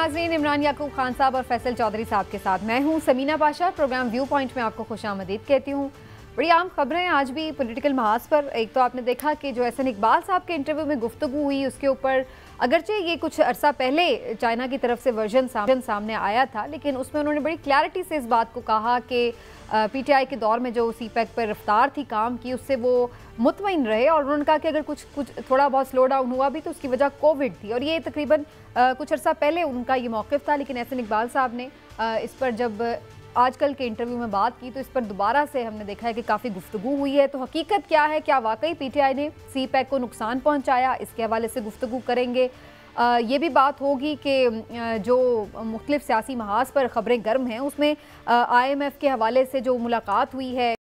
नाज़रीन, इमरान याकूब खान साहब और फैसल चौधरी साहब के साथ मैं हूं Samina Pasha. Programme viewpoint में आपको खुशामदीद कहती हूं। बड़ी आम खबरें आज भी पॉलिटिकल महाज पर। एक तो आपने देखा कि जो एहसन इकबाल साहब के इंटरव्यू में गुफ्तगू हुई, उसके ऊपर अगरचे ये कुछ अरसा पहले चाइना की तरफ से वर्जन सामने आया था, लेकिन उसमें उन्होंने बड़ी क्लैरिटी से इस बात को कहा कि पीटीआई के दौर में जो सीपैक पर रफ्तार थी काम की, उससे वो मुतमईन रहे। और उन्होंने कहा कि अगर कुछ थोड़ा बहुत स्लो डाउन हुआ भी तो उसकी वजह कोविड थी। और ये तकरीबन कुछ अर्सा पहले उनका ये मौक़िफ़ था, लेकिन एहसन इकबाल साहब ने इस पर जब आजकल के इंटरव्यू में बात की तो इस पर दोबारा से हमने देखा है कि काफ़ी गुफ्तगू हुई है। तो हकीकत क्या है, क्या वाकई पीटीआई ने सीपैक को नुकसान पहुँचाया, इसके हवाले से गुफ्तगू करेंगे। ये भी बात होगी कि जो मुख्तलिफ सियासी महाज पर ख़बरें गर्म हैं, उसमें IMF के हवाले से जो मुलाकात हुई है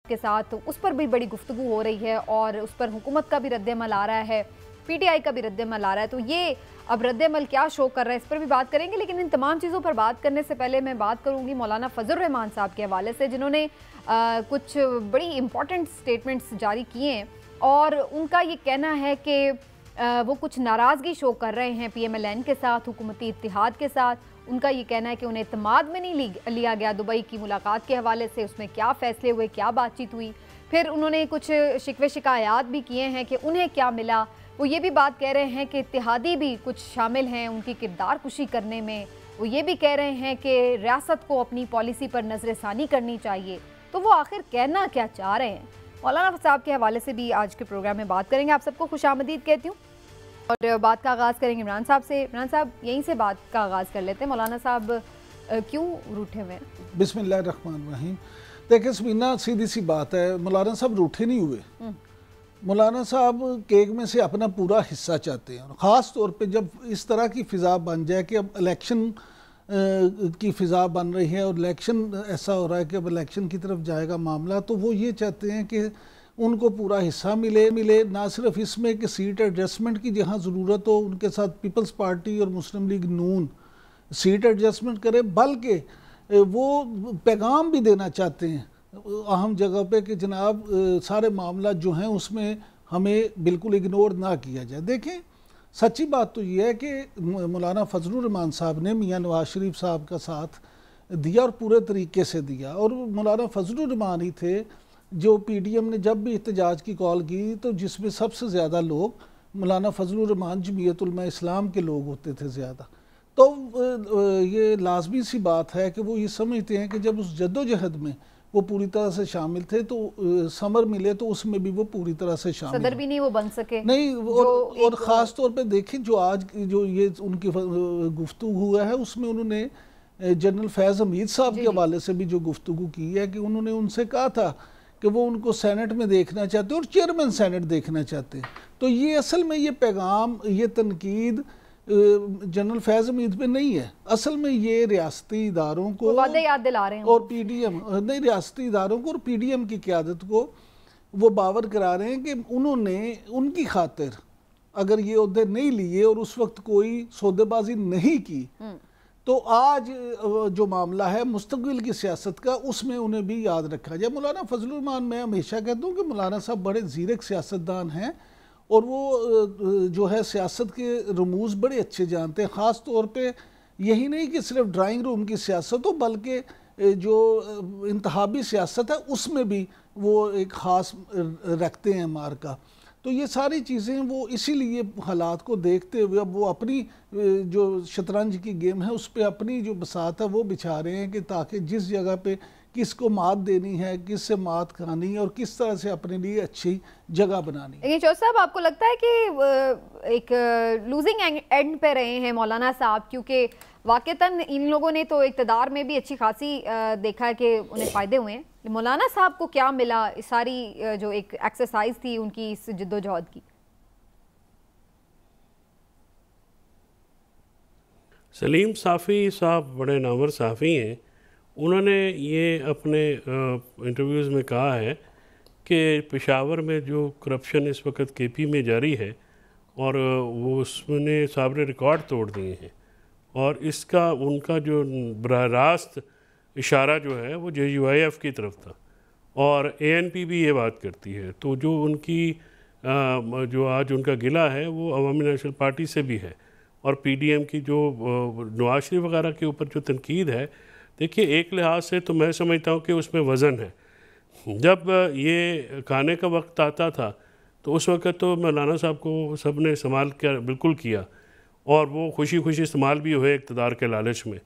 के साथ, उस पर भी बड़ी गुफ्तगू हो रही है और उस पर हुकूमत का भी रद्द-ए-अमल आ रहा है, पीटीआई का भी रद्द-ए-अमल आ रहा है। तो ये अब रद्द-ए-अमल क्या शो कर रहा है, इस पर भी बात करेंगे। लेकिन इन तमाम चीज़ों पर बात करने से पहले मैं बात करूँगी मौलाना फजल रहमान साहब के हवाले से, जिन्होंने कुछ बड़ी इंपॉर्टेंट स्टेटमेंट्स जारी किए हैं। और उनका ये कहना है कि वो कुछ नाराज़गी शो कर रहे हैं PMLN के साथ, हुकूमती इत्तिहाद के साथ। उनका ये कहना है कि उन्हें इत्तेमाद में नहीं लिया गया दुबई की मुलाकात के हवाले से, उसमें क्या फ़ैसले हुए, क्या बातचीत हुई। फिर उन्होंने कुछ शिकवे शिकायत भी किए हैं कि उन्हें क्या मिला। वो ये भी बात कह रहे हैं कि इत्तेहादी भी कुछ शामिल हैं उनकी किरदार कुशी करने में। वो ये भी कह रहे हैं कि रियासत को अपनी पॉलिसी पर नज़रसानी करनी चाहिए। तो वो आखिर कहना क्या चाह रहे हैं, मौलाना साहब के हवाले से भी आज के प्रोग्राम में बात करेंगे। आप सबको खुशामदीद कहती हूँ और बात का आगाज़ करेंगे इमरान साहब से। इमरान साहब, यहीं से बात का आगाज़ कर लेते हैं। मौलाना साहब क्यों रूठे हुए हैं? बिस्मिल्लाहिर्रहमानिर्रहीम। देखिए समीना, सीधी सी बात है, मौलाना साहब रूठे नहीं हुए। मौलाना साहब केक में से अपना पूरा हिस्सा चाहते हैं। और ख़ास तौर पे जब इस तरह की फ़िज़ा बन जाए कि अब इलेक्शन की फ़िज़ा बन रही है और इलेक्शन ऐसा हो रहा है कि अब इलेक्शन की तरफ जाएगा मामला, तो वो ये चाहते हैं कि उनको पूरा हिस्सा मिले। ना सिर्फ इसमें कि सीट एडजस्टमेंट की जहाँ ज़रूरत हो उनके साथ पीपल्स पार्टी और मुस्लिम लीग नून सीट एडजस्टमेंट करे, बल्कि वो पैगाम भी देना चाहते हैं अहम जगह पे कि जनाब सारे मामला जो हैं उसमें हमें बिल्कुल इग्नोर ना किया जाए। देखें, सच्ची बात तो ये है कि मौलाना फजलुर रहमान साहब ने मियाँ नवाज शरीफ साहब का साथ दिया और पूरे तरीके से दिया। और मौलाना फजलुर रहमान ही थे जो PDM ने जब भी एहतजाज की कॉल की तो जिसमें सबसे ज़्यादा लोग मौलाना फजलुर रहमान जमीयत उलमा इस्लाम के लोग होते थे ज़्यादा। तो ये लाजमी सी बात है कि वो ये समझते हैं कि जब उस जद्दोजहद में वो पूरी तरह से शामिल थे तो समर मिले तो उसमें भी वो पूरी तरह से शामिल, सदर भी नहीं वो बन सके नहीं। और ख़ास तौर पे देखें जो आज जो ये उनकी गुफ्तगू हुआ है उसमें उन्होंने जनरल फैज़ हमीद साहब के हवाले से भी जो गुफ्तगू की है कि उन्होंने उनसे कहा था कि वो उनको सेनेट में देखना चाहते और चेयरमैन सेनेट देखना चाहते। तो ये असल में ये पैगाम, ये तनकीद जनरल फैज़ हमीद पे नहीं है, असल में ये रियासती इदारों को वादे याद दिला रहे हैं और PDM नहीं, रियासती इदारों को और PDM की क़यादत को वो बावर करा रहे हैं कि उन्होंने उनकी खातिर अगर ये ओहदे नहीं लिए और उस वक्त कोई सौदेबाजी नहीं की तो आज जो मामला है मुस्तकबिल की सियासत का उसमें उन्हें भी याद रखा जाए। मौलाना फजलुर रहमान, मैं हमेशा कहता हूँ कि मौलाना साहब बड़े ज़ीरक सियासतदान हैं और वो जो है सियासत के रमूज़ बड़े अच्छे जानते हैं। ख़ास तौर पे यही नहीं कि सिर्फ ड्राइंग रूम की सियासत हो, बल्कि जो इंतहाबी सियासत है उसमें भी वो एक ख़ास रखते हैं मार्का। तो ये सारी चीज़ें वो इसीलिए हालात को देखते हुए अब वो अपनी जो शतरंज की गेम है उस पर अपनी जो बसात है वो बिछा रहे हैं कि ताकि जिस जगह पे किसको मात देनी है, किससे मात खानी है और किस तरह से अपने लिए अच्छी जगह बनानी है। लेकिन चौधरी साहब, आपको लगता है कि एक लूजिंग एंड पे रहे हैं मौलाना साहब, क्योंकि वाकईतन इन लोगों ने तो इक़्तिदार में भी अच्छी खासी देखा है कि उन्हें फ़ायदे हुए हैं। मौलाना साहब को क्या मिला इस सारी जो एक एक्सरसाइज थी उनकी इस जद्दोजहद की? सलीम साफ़ी साहब बड़े नामवर सहाफ़ी हैं। उन्होंने ये अपने इंटरव्यूज़ में कहा है कि पेशावर में जो करप्शन इस वक्त KP में जारी है और वो उसने साहब ने रिकॉर्ड तोड़ दिए हैं और इसका उनका जो बराह रास्त इशारा जो है वो JUIF की तरफ था और ANP भी ये बात करती है। तो जो उनकी जो आज उनका गिला है वो अवामी नेशनल पार्टी से भी है और पीडीएम की जो नवाज शरीफ वगैरह के ऊपर जो तनकीद है, देखिए एक लिहाज से तो मैं समझता हूँ कि उसमें वज़न है। जब ये खाने का वक्त आता था तो उस वक्त तो मौलाना साहब को सब ने इस्तेमाल कर बिल्कुल किया, और वो खुशी खुशी इस्तेमाल भी हुए इक़्तिदार के लालच में।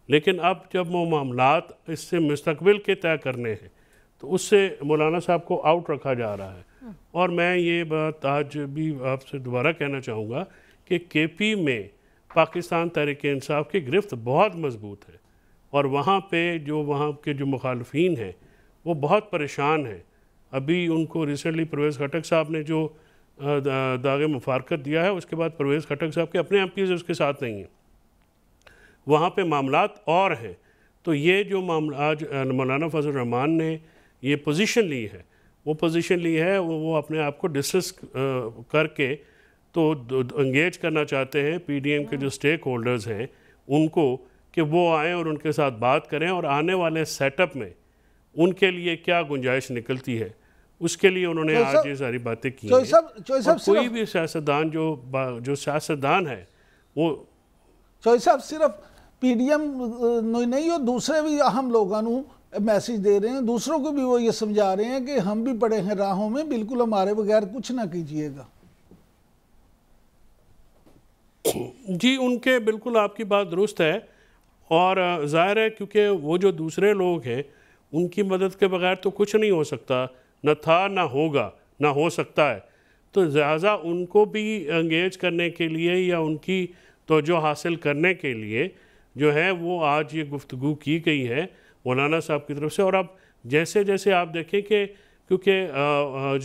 लेकिन अब जब वो मामलात इससे मुस्तक़बिल के तय करने हैं तो उससे मौलाना साहब को आउट रखा जा रहा है। और मैं ये बात आज भी आपसे दोबारा कहना चाहूँगा कि केपी में पाकिस्तान तहरीक-ए-इंसाफ की गिरफ्त बहुत मजबूत है, और वहाँ पे जो वहाँ के जो मुखालफीन हैं वो बहुत परेशान हैं। अभी उनको रिसेंटली परवेज़ खटक साहब ने जो दागे मुफारकत दिया है, उसके बाद परवेज़ खटक साहब के अपने एमपीज़ उसके साथ नहीं हैं, वहाँ पे मामलात और हैं। तो ये जो मामला आज मौलाना फजल रहमान ने ये पोजीशन ली है, वो पोजीशन ली है वो अपने आप को डिस्कस करके तो एंगेज करना चाहते हैं पीडीएम के जो स्टेक होल्डर्स हैं उनको, कि वो आएँ और उनके साथ बात करें और आने वाले सेटअप में उनके लिए क्या गुंजाइश निकलती है, उसके लिए उन्होंने आज ये सारी बातें की हैं। कोई भी सियासतदान जो सियासतदान है वो चौधरी साहब सिर्फ पीडीएम नहीं और दूसरे भी अहम लोगों मैसेज दे रहे हैं, दूसरों को भी वो ये समझा रहे हैं कि हम भी पड़े हैं राहों में, बिल्कुल हमारे बगैर कुछ ना कीजिएगा। जी, उनके बिल्कुल आपकी बात दुरुस्त है, और ज़ाहिर है क्योंकि वो जो दूसरे लोग हैं उनकी मदद के बगैर तो कुछ नहीं हो सकता, न था ना होगा ना हो सकता है। तो लिहाजा उनको भी एंगेज करने के लिए या उनकी तवज्जो हासिल करने के लिए जो है वो आज ये गुफ्तगू की गई है मौलाना साहब की तरफ से। और अब जैसे जैसे आप देखें कि क्योंकि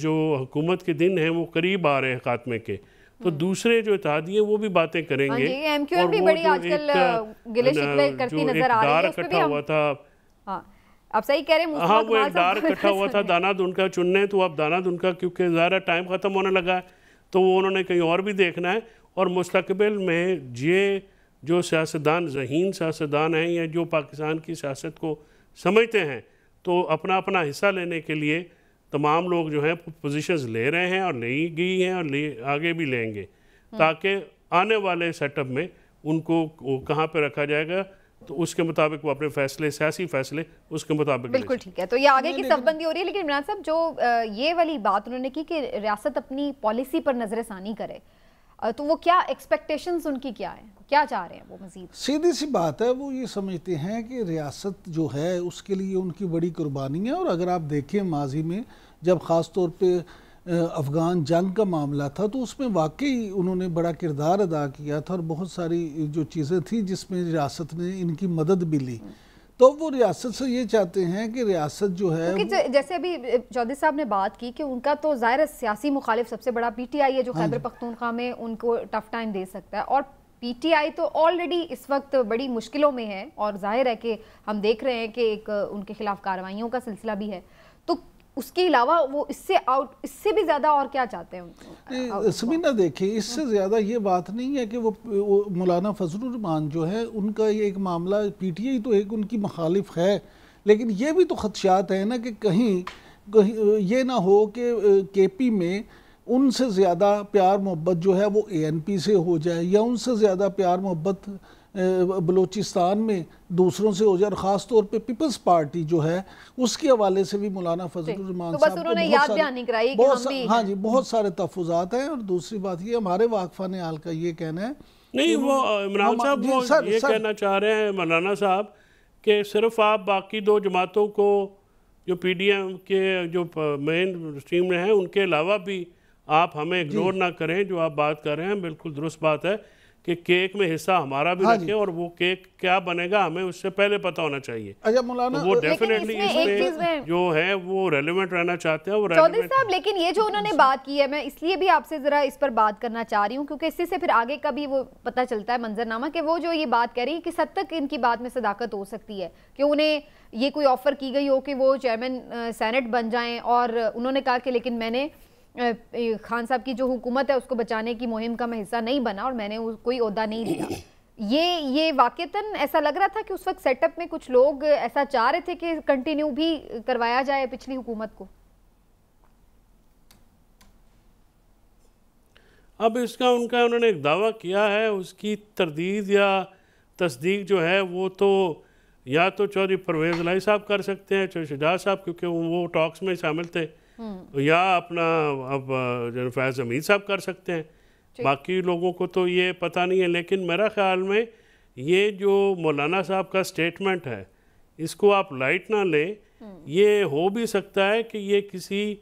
जो हुकूमत के दिन हैं वो करीब आ रहे हैं खात्मे के, तो दूसरे जो इत्तेहादी हैं वो भी बातें करेंगे। और भी बड़ी आजकल गिले शिकवे करती नजर आ रही है, उस पे भी हुआ था। हाँ, आप सही कह रहे हैं। हाँ, वो एक डार इकट्ठा हुआ था दाना दुनका चुनने, तो अब दाना दुनका क्योंकि ज़्यादा टाइम ख़त्म होने लगा है तो वो उन्होंने कहीं और भी देखना है। और मुस्तकबिल में ये जो सियासतदान ज़हीन सियासतदान हैं या जो पाकिस्तान की सियासत को समझते हैं, तो अपना अपना हिस्सा लेने के लिए तमाम लोग जो हैं पोजीशंस ले रहे हैं और ले गई हैं और आगे भी लेंगे, ताकि आने वाले सेटअप में उनको कहाँ पे रखा जाएगा तो उसके मुताबिक वो अपने फैसले, सियासी फैसले उसके मुताबिक। बिल्कुल ठीक है, तो ये आगे की सबबंदी हो रही है। लेकिन इमरान साहब जो ये वाली बात उन्होंने की कि रियासत अपनी पॉलिसी पर नजरसानी करे, तो वो क्या एक्सपेक्टेशंस उनकी क्या है, क्या चाह रहे हैं वो मजीद? सीधी सी बात है, वो ये समझते हैं कि रियासत जो है उसके लिए उनकी बड़ी कुर्बानी है। और अगर आप देखें माजी में जब ख़ास तौर पे अफ़गान जंग का मामला था तो उसमें वाकई उन्होंने बड़ा किरदार अदा किया था और बहुत सारी जो चीज़ें थी जिसमें रियासत ने इनकी मदद भी ली। तो वो रियासत से ये चाहते हैं कि रियासत जो है जैसे अभी चौधरी साहब ने बात की कि उनका तो ज़ाहिर सियासी मुखालिफ सबसे बड़ा पीटीआई है जो खैबर पख्तूनख्वा में उनको टफ टाइम दे सकता है, और पीटीआई तो ऑलरेडी इस वक्त बड़ी मुश्किलों में है और जाहिर है कि हम देख रहे हैं कि एक उनके खिलाफ कार्रवाइयों का सिलसिला भी है। तो उसके अलावा वो इससे भी ज़्यादा और क्या चाहते हैं? समीना देखिए, इससे ज़्यादा ये बात नहीं है कि वो मौलाना फजलुर रहमान जो है उनका ये एक मामला, पीटीआई तो एक उनकी मुखालिफ है, लेकिन ये भी तो खदशात है ना कि कहीं ये ना हो कि केपी में उनसे ज़्यादा प्यार मोहब्बत जो है वो एएनपी से हो जाए, या उनसे ज़्यादा प्यार मोहब्बत बलूचिस्तान में दूसरों से हो जाए। और ख़ास तौर पे पीपल्स पार्टी जो है उसके हवाले से भी मौलाना फजलुर रहमान साहब हाँ जी बहुत सारे तहफ़्फ़ुज़ात हैं। और दूसरी बात ये हमारे वाक़फ़ा ने हाल का ये कहना है नहीं, वो इमरान साहब वो ये कहना चाह रहे हैं मौलाना साहब कि सिर्फ आप बाकी दो जमातों को जो पीडीएम के जो मेन स्ट्रीम में हैं उनके अलावा भी आप हमें इग्नोर ना करें। जो आप बात कर रहे हैं बिल्कुल दुरुस्त बात है कि केक में हिस्सा हमारा भी रखें, और वो केक क्या बनेगा हमें उससे पहले पता होना चाहिए। अच्छा मौलाना, तो वो डेफिनेटली इसमें जो है वो रेलेवेंट रहना चाहते हैं। चौधरी साहब, लेकिन ये जो उन्होंने बात की है, मैं इसलिए भी आपसे जरा इस पर बात करना चाह रही हूँ क्योंकि इससे से फिर आगे का भी वो पता चलता है मंजरनामा, कि वो जो ये बात कह रही है कि हद तक इनकी बात में सदाकत हो सकती है कि उन्हें ये कोई ऑफर की गई हो कि वो चेयरमैन सेनेट बन जाएं, और उन्होंने कहा कि लेकिन मैंने खान साहब की जो हुकूमत है उसको बचाने की मुहिम का मैं हिस्सा नहीं बना और मैंने कोई ओहदा नहीं लिया। ये वाकईतन ऐसा लग रहा था कि उस वक्त सेटअप में कुछ लोग ऐसा चाह रहे थे कि कंटिन्यू भी करवाया जाए पिछली हुकूमत को। अब इसका उनका उन्होंने एक दावा किया है, उसकी तरदीद या तस्दीक जो है वो तो या तो चौधरी परवेज़ इलाही साहब कर सकते हैं, चौधरी शहजाद साहब, क्योंकि वो टॉक्स में शामिल थे, या अपना अब फैज़ हमीद साहब कर सकते हैं। बाकी लोगों को तो ये पता नहीं है, लेकिन मेरा ख्याल में ये जो मौलाना साहब का स्टेटमेंट है इसको आप लाइट ना लें। ये हो भी सकता है कि ये किसी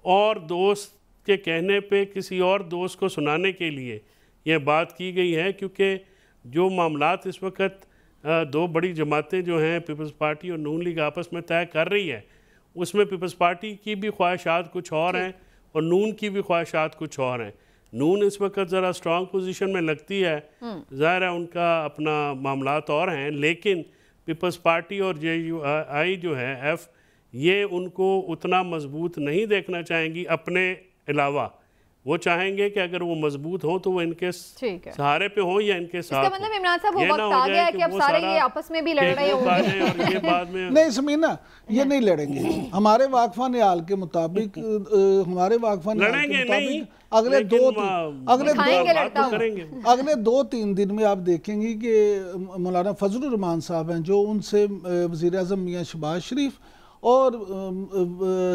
और दोस्त के कहने पे किसी और दोस्त को सुनाने के लिए ये बात की गई है, क्योंकि जो मामलात इस वक्त दो बड़ी जमातें जो हैं पीपल्स पार्टी और नून लीग आपस में तय कर रही है, उसमें पीपल्स पार्टी की भी ख्वाहिशात कुछ और हैं और नून की भी ख्वाहिशात कुछ और हैं। नून इस वक्त ज़रा स्ट्रॉन्ग पोजीशन में लगती है, ज़ाहिर है उनका अपना मामलात और हैं, लेकिन पीपल्स पार्टी और JUI जो है F, ये उनको उतना मजबूत नहीं देखना चाहेंगी अपने अलावा। वो चाहेंगे कि अगर वो मजबूत हो तो वो इनके सहारे पे हो या इनके साथ। इसका मतलब इमरान साहब वो वक्त आ गया है कि अब सारे ये आपस में भी लड़ रहे होंगे और ये बाद में नहीं समीना, ये नहीं लड़ेंगे। हमारे वाकफान हाल के मुताबिक लड़ेंगे नहीं, अगले 2-3 दिन में आप देखेंगे कि मौलाना फजलुर रहमान साहब हैं जो उनसे वज़ीर आज़म मियाँ शहबाज शरीफ और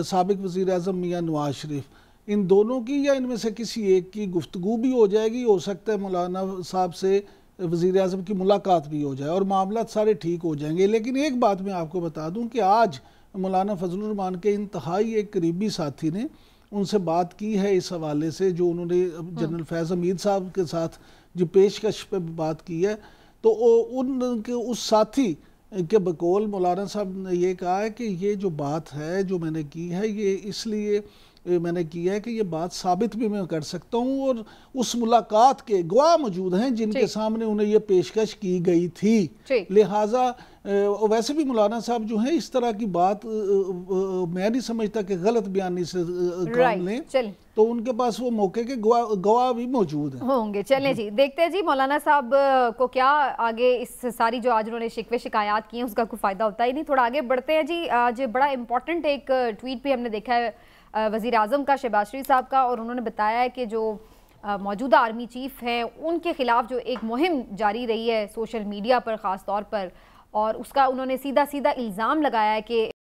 साबिक वज़ीर आज़म मियाँ नवाज शरीफ, इन दोनों की या इनमें से किसी एक की गुफ्तगू भी हो जाएगी। हो सकता है मौलाना साहब से वज़ीर आज़म की मुलाकात भी हो जाए और मामला सारे ठीक हो जाएंगे। लेकिन एक बात मैं आपको बता दूं कि आज मौलाना फजलुर रहमान के इंतहाई एक करीबी साथी ने उनसे बात की है इस हवाले से, जो उन्होंने जनरल फैज़ हमीद साहब के साथ जो पेशकश पे बात की है, तो उनके उस साथी के बकौल मौलाना साहब ने ये कहा है कि ये जो बात है जो मैंने की है ये इसलिए मैंने किया है कि ये बात साबित भी मैं कर सकता हूँ और उस मुलाकात के गवाह मौजूद हैं जिनके सामने उन्हें ये पेशकश की गई थी। लिहाजा वैसे भी मौलाना साहब जो हैं इस तरह की बात मैं नहीं समझता कि गलत बयानी से काम लें, तो उनके पास वो मौके के गवाह भी मौजूद हैं होंगे। चलें जी, देखते हैं जी मौलाना साहब को क्या आगे इस सारी जो आज उन्होंने शिकवे शिकायत की हैं उसका कोई फ़ायदा होता ही नहीं। थोड़ा आगे बढ़ते हैं जी। आज बड़ा इंपॉर्टेंट एक ट्वीट भी हमने देखा है वज़ीर आज़म का, शहबाज शरीफ साहब का, और उन्होंने बताया है कि जो मौजूदा आर्मी चीफ़ हैं उनके ख़िलाफ़ जो एक मुहिम जारी रही है सोशल मीडिया पर ख़ास तौर पर, और उसका उन्होंने सीधा सीधा इल्ज़ाम लगाया है कि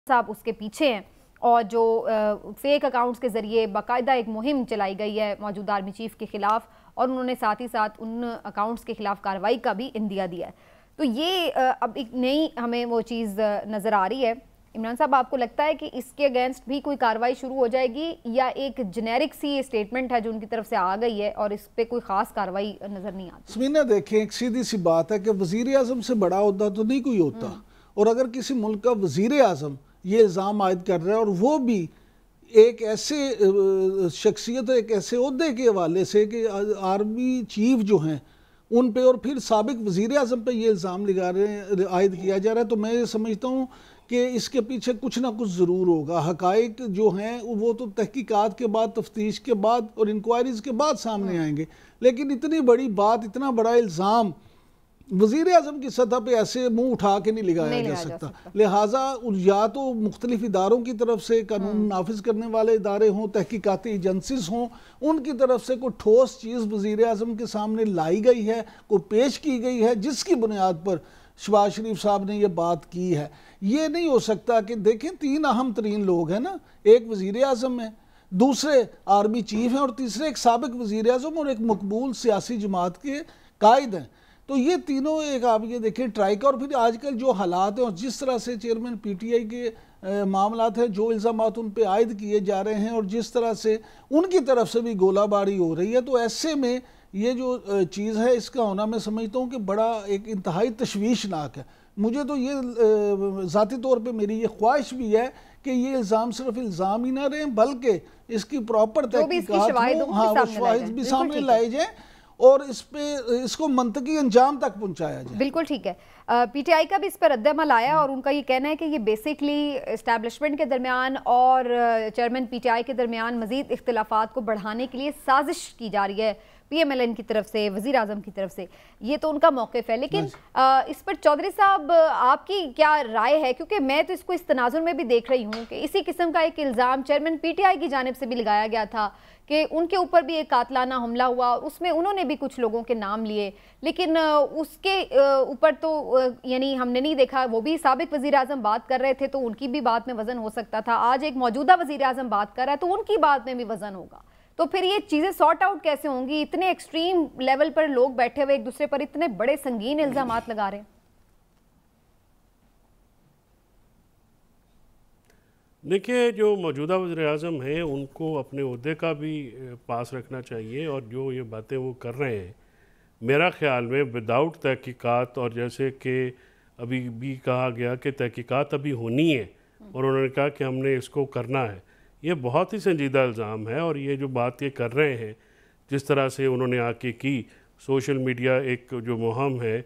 साहब उसके पीछे हैं और जो फेक अकाउंट्स के ज़रिए बाकायदा एक मुहिम चलाई गई है मौजूदा आर्मी चीफ़ के ख़िलाफ़, और उन्होंने साथ ही साथ उन अकाउंट्स के ख़िलाफ़ कार्रवाई का भी इंदिया दिया है। तो ये अब एक नई हमें वो चीज़ नज़र आ रही है। इमरान साहब, आपको लगता है कि इसके अगेंस्ट भी कोई कार्रवाई शुरू हो जाएगी या एक जेनेरिक सी स्टेटमेंट है जो उनकी तरफ से आ गई है और इस पे कोई ख़ास कार्रवाई नज़र नहीं आती? समीना देखें, एक सीधी सी बात है कि वज़ीर आज़म से बड़ा ओहदा तो नहीं कोई होता, और अगर किसी मुल्क का वज़ीर आज़म ये इल्ज़ाम आयद कर रहा है और वो भी एक ऐसे शख्सियत एक ऐसे ओहदे के हवाले से कि आर्मी चीफ जो हैं उन पे, और फिर साबिक वज़ीर आज़म पे ये इल्ज़ाम आयद किया जा रहा है, तो मैं समझता हूँ कि इसके पीछे कुछ ना कुछ ज़रूर होगा। हक़ाइक़ जो हैं वो तो तहकीकात के बाद, तफ्तीश के बाद और इंक्वायरीज़ के बाद सामने आएंगे, लेकिन इतनी बड़ी बात, इतना बड़ा इल्ज़ाम वज़ीर आज़म की सतह पे ऐसे मुंह उठा के नहीं लगाया जा सकता। लिहाजा या तो मुख्तलिफ इदारों की तरफ से, कानून नाफिज करने वाले इदारे हों, तहकीकाती एजेंसीज हों, उनकी तरफ से कोई ठोस चीज़ वज़ीर आज़म के सामने लाई गई है, कोई पेश की गई है जिसकी बुनियाद पर शहबाज शरीफ साहब ने ये बात की है। ये नहीं हो सकता कि देखें 3 अहम तरीन लोग हैं ना, एक वज़ीर आज़म है, दूसरे आर्मी चीफ हैं और तीसरे एक साबिक वज़ीर आज़म और एक मकबूल सियासी जमात के कायद हैं। तो ये तीनों एक आप ये देखें ट्राइका, और फिर आजकल जो हालात हैं और जिस तरह से चेयरमैन PTI के मामलात हैं, जो इल्ज़ामात उन पर आयद किए जा रहे हैं और जिस तरह से उनकी तरफ से भी गोलाबारी हो रही है, तो ऐसे में ये जो चीज़ है इसका होना मैं समझता हूँ कि बड़ा एक इंतहाई तशवीशनाक है। मुझे तो ये ज़ाती तौर पे मेरी ये ख्वाहिश भी है कि ये इल्ज़ाम सिर्फ इल्ज़ाम ही ना रहे, बल्कि इसकी प्रॉपर तहकीकात वो शवाहिद भी सामने लाए जाए और इसको मंतकी अंजाम तक पहुंचाया जाए। बिल्कुल ठीक है। PTI का भी इस पर रद्द-ए-अमल आया और उनका ये कहना है कि ये बेसिकली इस्टेब्लिशमेंट के दरमियान और चेयरमैन PTI के दरमियान मज़ीद इख्तिलाफात को बढ़ाने के लिए साजिश की जा रही है। PMLN की तरफ से, वज़ीर आज़म की तरफ से, ये तो उनका मौक़िफ़ है। लेकिन इस पर चौधरी साहब आपकी क्या राय है? क्योंकि मैं तो इसको इस तनाजुर में भी देख रही हूँ कि इसी किस्म का एक इल्ज़ाम चेयरमैन PTI की जानिब से भी लगाया गया था कि उनके ऊपर भी एक कातलाना हमला हुआ, उसमें उन्होंने भी कुछ लोगों के नाम लिए, लेकिन उसके ऊपर तो यानी हमने नहीं देखा, वो भी साबिक वज़ीर आज़म बात कर रहे थे तो उनकी भी बात में वज़न हो सकता था। आज एक मौजूदा वज़ीर आज़म बात कर रहा है तो उनकी बात में भी वज़न होगा। तो फिर ये चीज़ें सॉर्ट आउट कैसे होंगी? इतने एक्सट्रीम लेवल पर लोग बैठे हुए एक दूसरे पर इतने बड़े संगीन इल्ज़ामात लगा रहे हैं। देखिए, जो मौजूदा वज़ीर-ए-आज़म हैं उनको अपने ओहदे का भी पास रखना चाहिए, और जो ये बातें वो कर रहे हैं मेरा ख़्याल में विदाउट तहकीकात, और जैसे कि अभी भी कहा गया कि तहकीकात अभी होनी है और उन्होंने कहा कि हमने इसको करना है, ये बहुत ही संजीदा इल्ज़ाम है। और ये जो बात ये कर रहे हैं, जिस तरह से उन्होंने आके की, सोशल मीडिया एक जो मुहिम है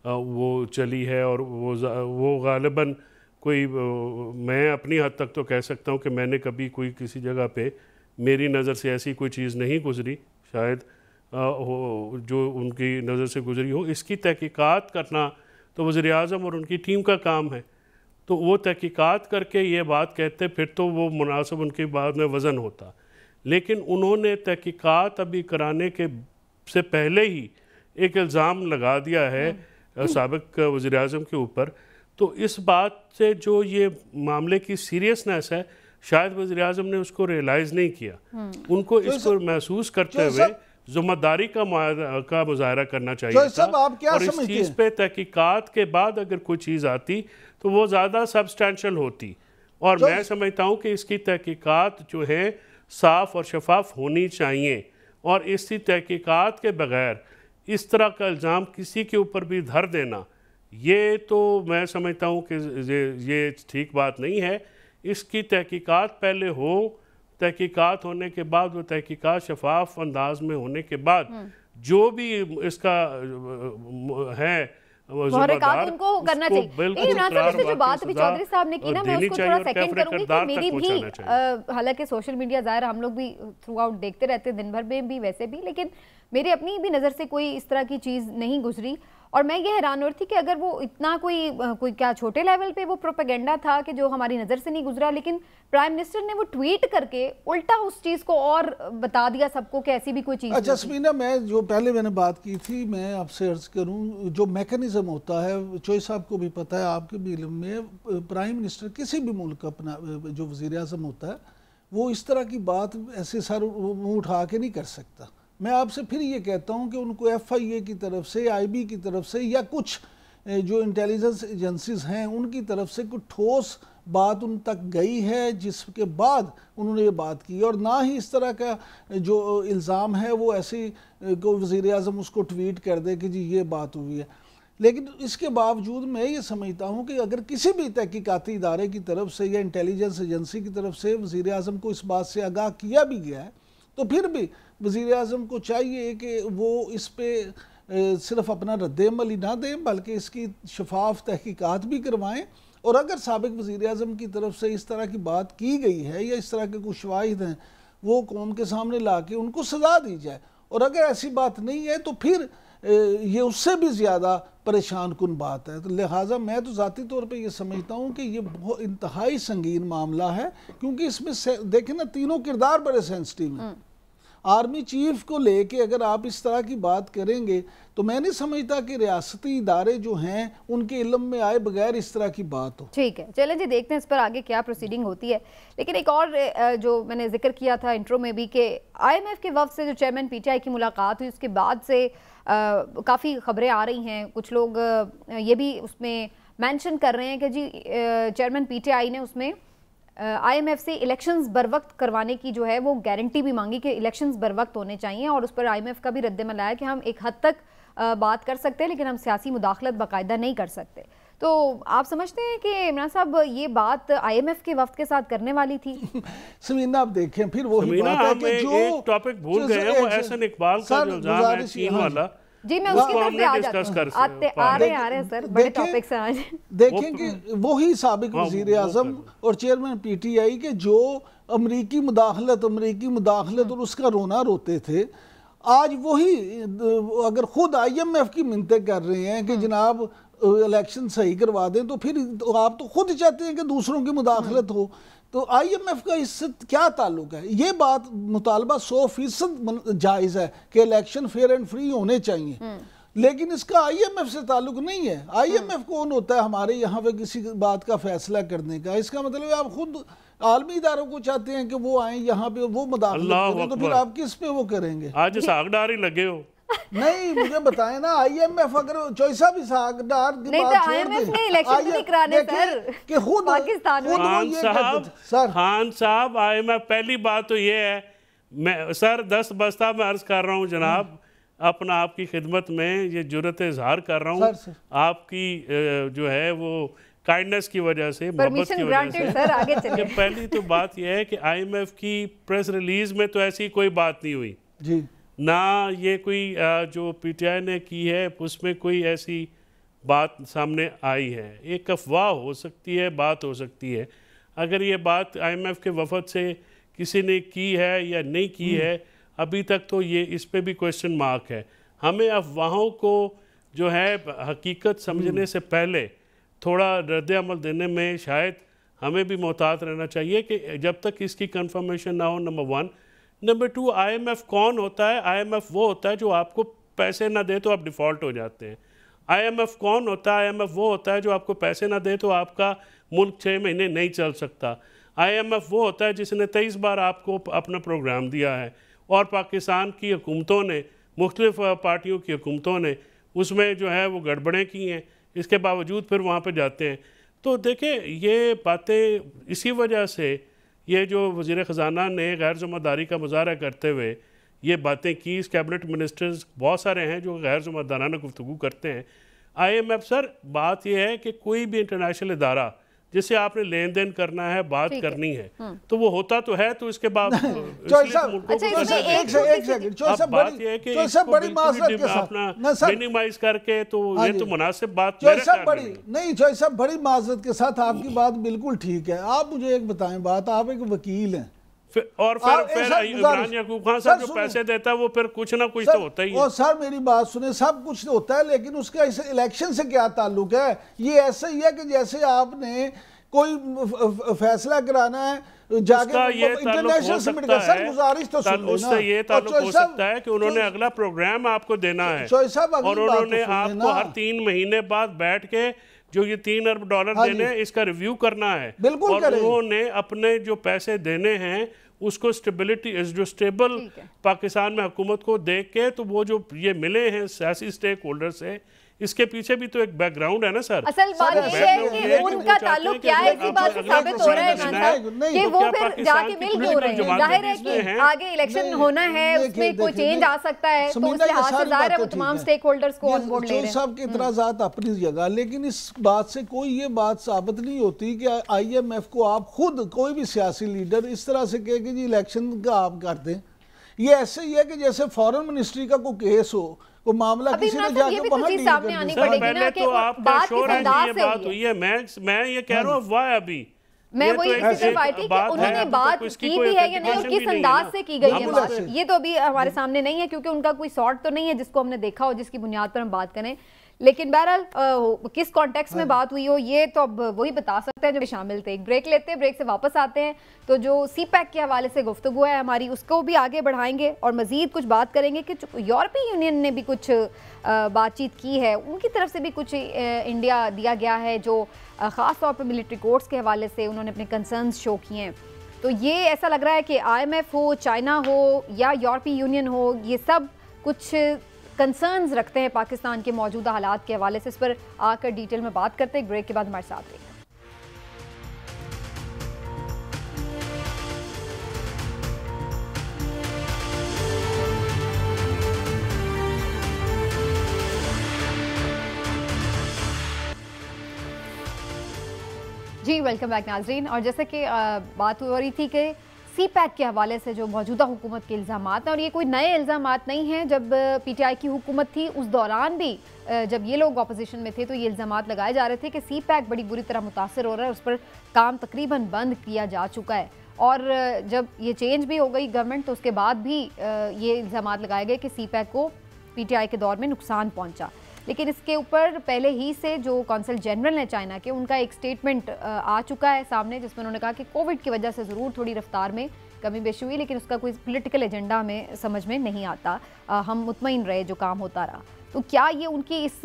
वो चली है, और वो गालिबन कोई मैं अपनी हद तक तो कह सकता हूँ कि मैंने कभी कोई किसी जगह पे मेरी नज़र से ऐसी कोई चीज़ नहीं गुज़री, शायद जो उनकी नज़र से गुज़री हो। इसकी तहकीकात करना तो वज़ीर आज़म और उनकी टीम का काम है, तो वो तहकीकात करके ये बात कहते फिर तो वो मुनासिब उनकी बात में वज़न होता। लेकिन उन्होंने तहकीकात अभी कराने के से पहले ही एक इल्ज़ाम लगा दिया है साबिक वज़ीर आज़म के ऊपर। तो इस बात से जो ये मामले की सीरियसनेस है, शायद वज़ीर आज़म ने उसको रियलाइज़ नहीं किया। उनको इसको महसूस करते हुए ज़िम्मेदारी का मुज़ाहरा करना चाहिए था, और इस चीज़ पे तहकीकात के बाद अगर कोई चीज़ आती तो वो ज़्यादा सब्सटेंशियल होती। और मैं समझता हूँ कि इसकी तहकीकात जो है साफ़ और शफाफ होनी चाहिए, और इसी तहकीकात के बग़ैर इस तरह का इल्ज़ाम किसी के ऊपर भी धर देना, ये तो मैं समझता हूँ कि ये ठीक बात नहीं है। इसकी तहकीकात पहले हो, तहकीकात होने के बाद वो तहकीकात शफाफ अंदाज में होने के बाद जो भी इसका है उनको करना चाहिए। जो बात अभी चौधरी साहब ने की ना, मैं उसको थोड़ा सेकंड करूंगी कि मेरी भी, हालांकि सोशल मीडिया ज़ाहिर हम लोग भी थ्रू आउट देखते रहते हैं दिन भर में भी वैसे भी, लेकिन मेरी अपनी भी नज़र से कोई इस तरह की चीज़ नहीं गुजरी। और मैं ये हैरान हो रही थी कि अगर वो इतना कोई क्या छोटे लेवल पे वो प्रोपेगेंडा था कि जो हमारी नज़र से नहीं गुजरा, लेकिन प्राइम मिनिस्टर ने वो ट्वीट करके उल्टा उस चीज़ को और बता दिया सबको कि ऐसी भी कोई चीज़। अच्छा समीना, मैं जो पहले मैंने बात की थी, मैं आपसे अर्ज करूं, जो मैकेनिज्म होता है, चोई साहब को भी पता है, आपके भी इल्म में, प्राइम मिनिस्टर किसी भी मुल्क का अपना जो वज़ीर आज़म होता है वो इस तरह की बात ऐसे सर मुँह उठा के नहीं कर सकता। मैं आपसे फिर ये कहता हूँ कि उनको FIA की तरफ से, IB की तरफ से, या कुछ जो इंटेलिजेंस एजेंसीज हैं उनकी तरफ से कुछ ठोस बात उन तक गई है जिसके बाद उन्होंने ये बात की, और ना ही इस तरह का जो इल्ज़ाम है वो ऐसे को वज़ीर आज़म उसको ट्वीट कर दे कि जी ये बात हुई है। लेकिन इसके बावजूद मैं ये समझता हूँ कि अगर किसी भी तहकीकाती इदारे की तरफ से या इंटेलिजेंस एजेंसी की तरफ से वज़ीर आज़म को इस बात से आगाह किया भी गया है, तो फिर भी वज़ीर आज़म को चाहिए कि वो इस पे सिर्फ अपना रद्द-ए-अमल ही ना दें, बल्कि इसकी शफाफ तहकीकात भी करवाएं। और अगर साबिक वज़ीर आज़म की तरफ से इस तरह की बात की गई है या इस तरह के कुछ शवाहिद हैं, वो कौम के सामने ला के उनको सज़ा दी जाए। और अगर ऐसी बात नहीं है तो फिर ये उससे भी ज़्यादा परेशान कुन बात है। तो लिहाजा मैं तो ज़ाती तौर पे ये समझता हूँ कि ये बहुत इंतहाई संगीन मामला है, क्योंकि इसमें देखें ना, तीनों किरदार बड़े सेंसिटिव हैं। आर्मी चीफ को लेके अगर आप इस तरह की बात करेंगे तो मैं नहीं समझता कि रियासती इदारे जो हैं उनके इल्म में आए बगैर इस तरह की बात हो। ठीक है, चलें जी, देखते हैं इस पर आगे क्या प्रोसीडिंग होती है। लेकिन एक और जो मैंने जिक्र किया था इंट्रो में भी कि IMF के वक्त से जो चेयरमैन PTI की मुलाकात हुई उसके बाद से काफ़ी खबरें आ रही हैं। कुछ लोग ये भी उसमें मेंशन कर रहे हैं कि जी चेयरमैन PTI ने उसमें IMF से इलेक्शंस बर वक्त करवाने की जो है वो गारंटी भी मांगी कि इलेक्शंस बर वक्त होने चाहिए, और उस पर IMF का भी रद्द-ए-अमल आया कि हम एक हद तक बात कर सकते हैं लेकिन हम सियासी मुदाखलत बाकायदा नहीं कर सकते। तो आप समझते हैं कि इमरान साहब ये बात IMF के वक्त के साथ करने वाली थी? समीना, आप देखें फिर वही बात है कि जो एक टॉपिक भूल गए हैं, वो एहसन इकबाल का जो इल्जाम है चीन वाला। जी, मैं उसकी तरफ से आ रहे हैं सर, बड़े टॉपिक्स हैं आज। देखें कि वही साबिक वज़ीर आज़म और चेयरमैन PTI के जो अमरीकी मुदाखलत और उसका रोना रोते थे, आज वही अगर खुद IMF की मिन्नतें कर रहे हैं कि जनाब इलेक्शन सही करवा दें, तो फिर तो आप तो खुद चाहते हैं कि दूसरों की मुदाखलत हो, तो IMF का इससे क्या ताल्लुक है? ये बात मुतालबा 100% जायज़ है कि इलेक्शन फेयर एंड फ्री होने चाहिए, लेकिन इसका IMF से ताल्लुक नहीं है। IMF कौन होता है हमारे यहाँ पे किसी बात का फैसला करने का? इसका मतलब है आप खुद आलमी इदारों को चाहते हैं कि वो आए यहाँ पे, वो मुदाखलत करें, तो फिर आप किस पे वो करेंगे? आज सागदार ही लगे हो। नहीं, मुझे बताएं ना, IMF अगर चौसा भी सागदार की नहीं बात तो छोड़ IMF दे, ने इलेक्शन नहीं कराने सर कि खुद पाकिस्तान में। खान साहब IMF, पहली बात तो ये है, मैं सर 10 बस्ता में अर्ज कर रहा हूँ जनाब, अपना आपकी खिदमत में ये जुर्रत इजहार कर रहा हूँ, आपकी जो है वो काइंडनेस की वजह से, मोहब्बत की वजह से। सर आगे चलिए। पहली तो बात यह है कि IMF की प्रेस रिलीज में तो ऐसी कोई बात नहीं हुई जी, ना ये कोई जो PTI ने की है उसमें कोई ऐसी बात सामने आई है। एक अफवाह हो सकती है, बात हो सकती है। अगर ये बात IMF के वफद से किसी ने की है या नहीं की है, अभी तक तो ये इस पे भी क्वेश्चन मार्क है। हमें अफवाहों को जो है हकीकत समझने से पहले थोड़ा रद्द अमल देने में शायद हमें भी मोहतात रहना चाहिए कि जब तक इसकी कंफर्मेशन ना हो, नंबर 1। नंबर 2, IMF कौन होता है? IMF वो होता है जो आपको पैसे ना दे तो आप डिफ़ॉल्ट हो जाते हैं। IMF कौन होता है? IMF वो होता है जो आपको पैसे ना दे तो आपका मुल्क 6 महीने नहीं चल सकता। IMF वो होता है जिसने 23 बार आपको अपना प्रोग्राम दिया है, और पाकिस्तान की हुकूमतों ने, मुख्तलिफ पार्टियों की हुकूमतों ने उसमें जो है वो गड़बड़ें की हैं, इसके बावजूद फिर वहाँ पर जाते हैं। तो देखें, ये बातें इसी वजह से ये जो वज़ीर ख़जाना ने गैर ज़िम्मेदारी का मुज़ाहरा करते हुए ये बातें की, इस कैबिनेट मिनिस्टर्स बहुत सारे हैं जो गैर ज़िम्मेदाराना गुफ्तगू करते हैं। IMF सर, बात यह है कि कोई भी इंटरनेशनल इदारा जिससे आपने लेन देन करना है, बात करनी है, तो वो होता तो है, तो इसके बाद मिनिमाइज करके तो ये तो मुनासिब बात नहीं। चौधरी साहब, बड़ी माजरत के साथ आपकी बात बिल्कुल ठीक है। आप मुझे एक बताएं बात, आप एक वकील हैं और फिर इमरान याकूब खान साहब जो पैसे देता है वो फिर कुछ ना कुछ तो होता ही है। और सर मेरी बात सुने, सब कुछ होता है, लेकिन उसका इस इलेक्शन से क्या ताल्लुक है? ये ऐसा ही है कि जैसे आपने कोई फैसला कराना है जाके इंटरनेशनल समिट का, सर गुजारिश तो सुन लेना। उससे ये ताल्लुक हो सकता है कि उन्होंने अगला प्रोग्राम आपको देना है और उन्होंने आपको हर 3 महीने बाद बैठ के जो ये $3 अरब देने हैं, इसका रिव्यू करना है। बिल्कुल और उन्होंने अपने जो पैसे देने हैं उसको स्टेबिलिटी, जो स्टेबल पाकिस्तान में हुकूमत को देख के, तो वो जो ये मिले हैं सियासी स्टेक होल्डर से, इसके पीछे भी तो एक बैकग्राउंड है ना सर। असल बात ये है कि उनका ताल्लुक क्या है, इसी बात से साबित हो रहा है खान साहब कि वो फिर जाके मिल क्यों रहे हैं। जाहिर है कि आगे इलेक्शन होना है, उसमें कोई चेंज आ सकता है, तो उस लिहाज से जाहिर है वो तमाम स्टेक होल्डर्स को ऑन बोर्ड ले रहे हैं। सब के इतराज़ात अपनी जगह, लेकिन इस बात से कोई ये बात साबित नहीं होती कि IMF को आप खुद कोई भी सियासी लीडर इस तरह से कहे कि जी इलेक्शन का आप कर दें। ये ऐसे ही है कि जैसे फॉरेन मिनिस्ट्री का कोई केस हो, वो मामला किसी ने जाके वहां डील सामने आनी पड़ेगी ना कि बात किस अंदाज से बात हुई है। मैं ये कह रहा हूँ अफवाह अभी मैं वो एक सिर्फ आई थी कि उन्होंने बात की भी है या नहीं और किस अंदाज से की गई है बात, ये तो अभी हमारे सामने नहीं है क्योंकि उनका कोई सॉर्ट तो नहीं है जिसको हमने देखा हो, जिसकी बुनियाद पर हम बात करें। लेकिन बहरहाल किस कॉन्टेक्स्ट में बात हुई हो ये तो अब वही बता सकते हैं जो शामिल थे। एक ब्रेक लेते हैं, ब्रेक से वापस आते हैं तो जो CPEC के हवाले से गुफ्तगू है हमारी, उसको भी आगे बढ़ाएंगे और मज़ीद कुछ बात करेंगे कि यूरोपीय यूनियन ने भी कुछ बातचीत की है, उनकी तरफ से भी कुछ इंडिया दिया गया है जो ख़ास तौर पर मिलिट्री कोर्ट्स के हवाले से उन्होंने अपने कंसर्न्स शो किए हैं। तो ये ऐसा लग रहा है कि IMF हो, चाइना हो या यूरोपीय यूनियन हो, ये सब कुछ कंसर्न्स रखते हैं पाकिस्तान के मौजूदा हालात के हवाले से। इस पर आकर डिटेल में बात करते हैं, ब्रेक के बाद हमारे साथ रहिए। जी वेलकम बैक नाजरीन। और जैसे कि बात हो रही थी कि CPEC के हवाले से जो मौजूदा हुकूमत के इल्ज़ामात हैं, और ये कोई नए इल्ज़ामात नहीं हैं, जब PTI की हुकूमत थी उस दौरान भी जब ये लोग अपोजिशन में थे तो ये इल्ज़ामात लगाए जा रहे थे कि CPEC बड़ी बुरी तरह मुतासर हो रहा है, उस पर काम तकरीबन बंद किया जा चुका है। और जब ये चेंज भी हो गई गवर्नमेंट तो उसके बाद भी ये इल्ज़ाम लगाए गए कि सीपैक को पीटीआई के दौर में नुकसान पहुंचा। लेकिन इसके ऊपर पहले ही से जो कौंसल जनरल है चाइना के, उनका एक स्टेटमेंट आ चुका है सामने, जिसमें उन्होंने कहा कि कोविड की वजह से ज़रूर थोड़ी रफ्तार में कमी बेशी हुई, लेकिन उसका कोई पॉलिटिकल एजेंडा हमें समझ में नहीं आता। हम मुतमईन रहे जो काम होता रहा। तो क्या ये उनकी इस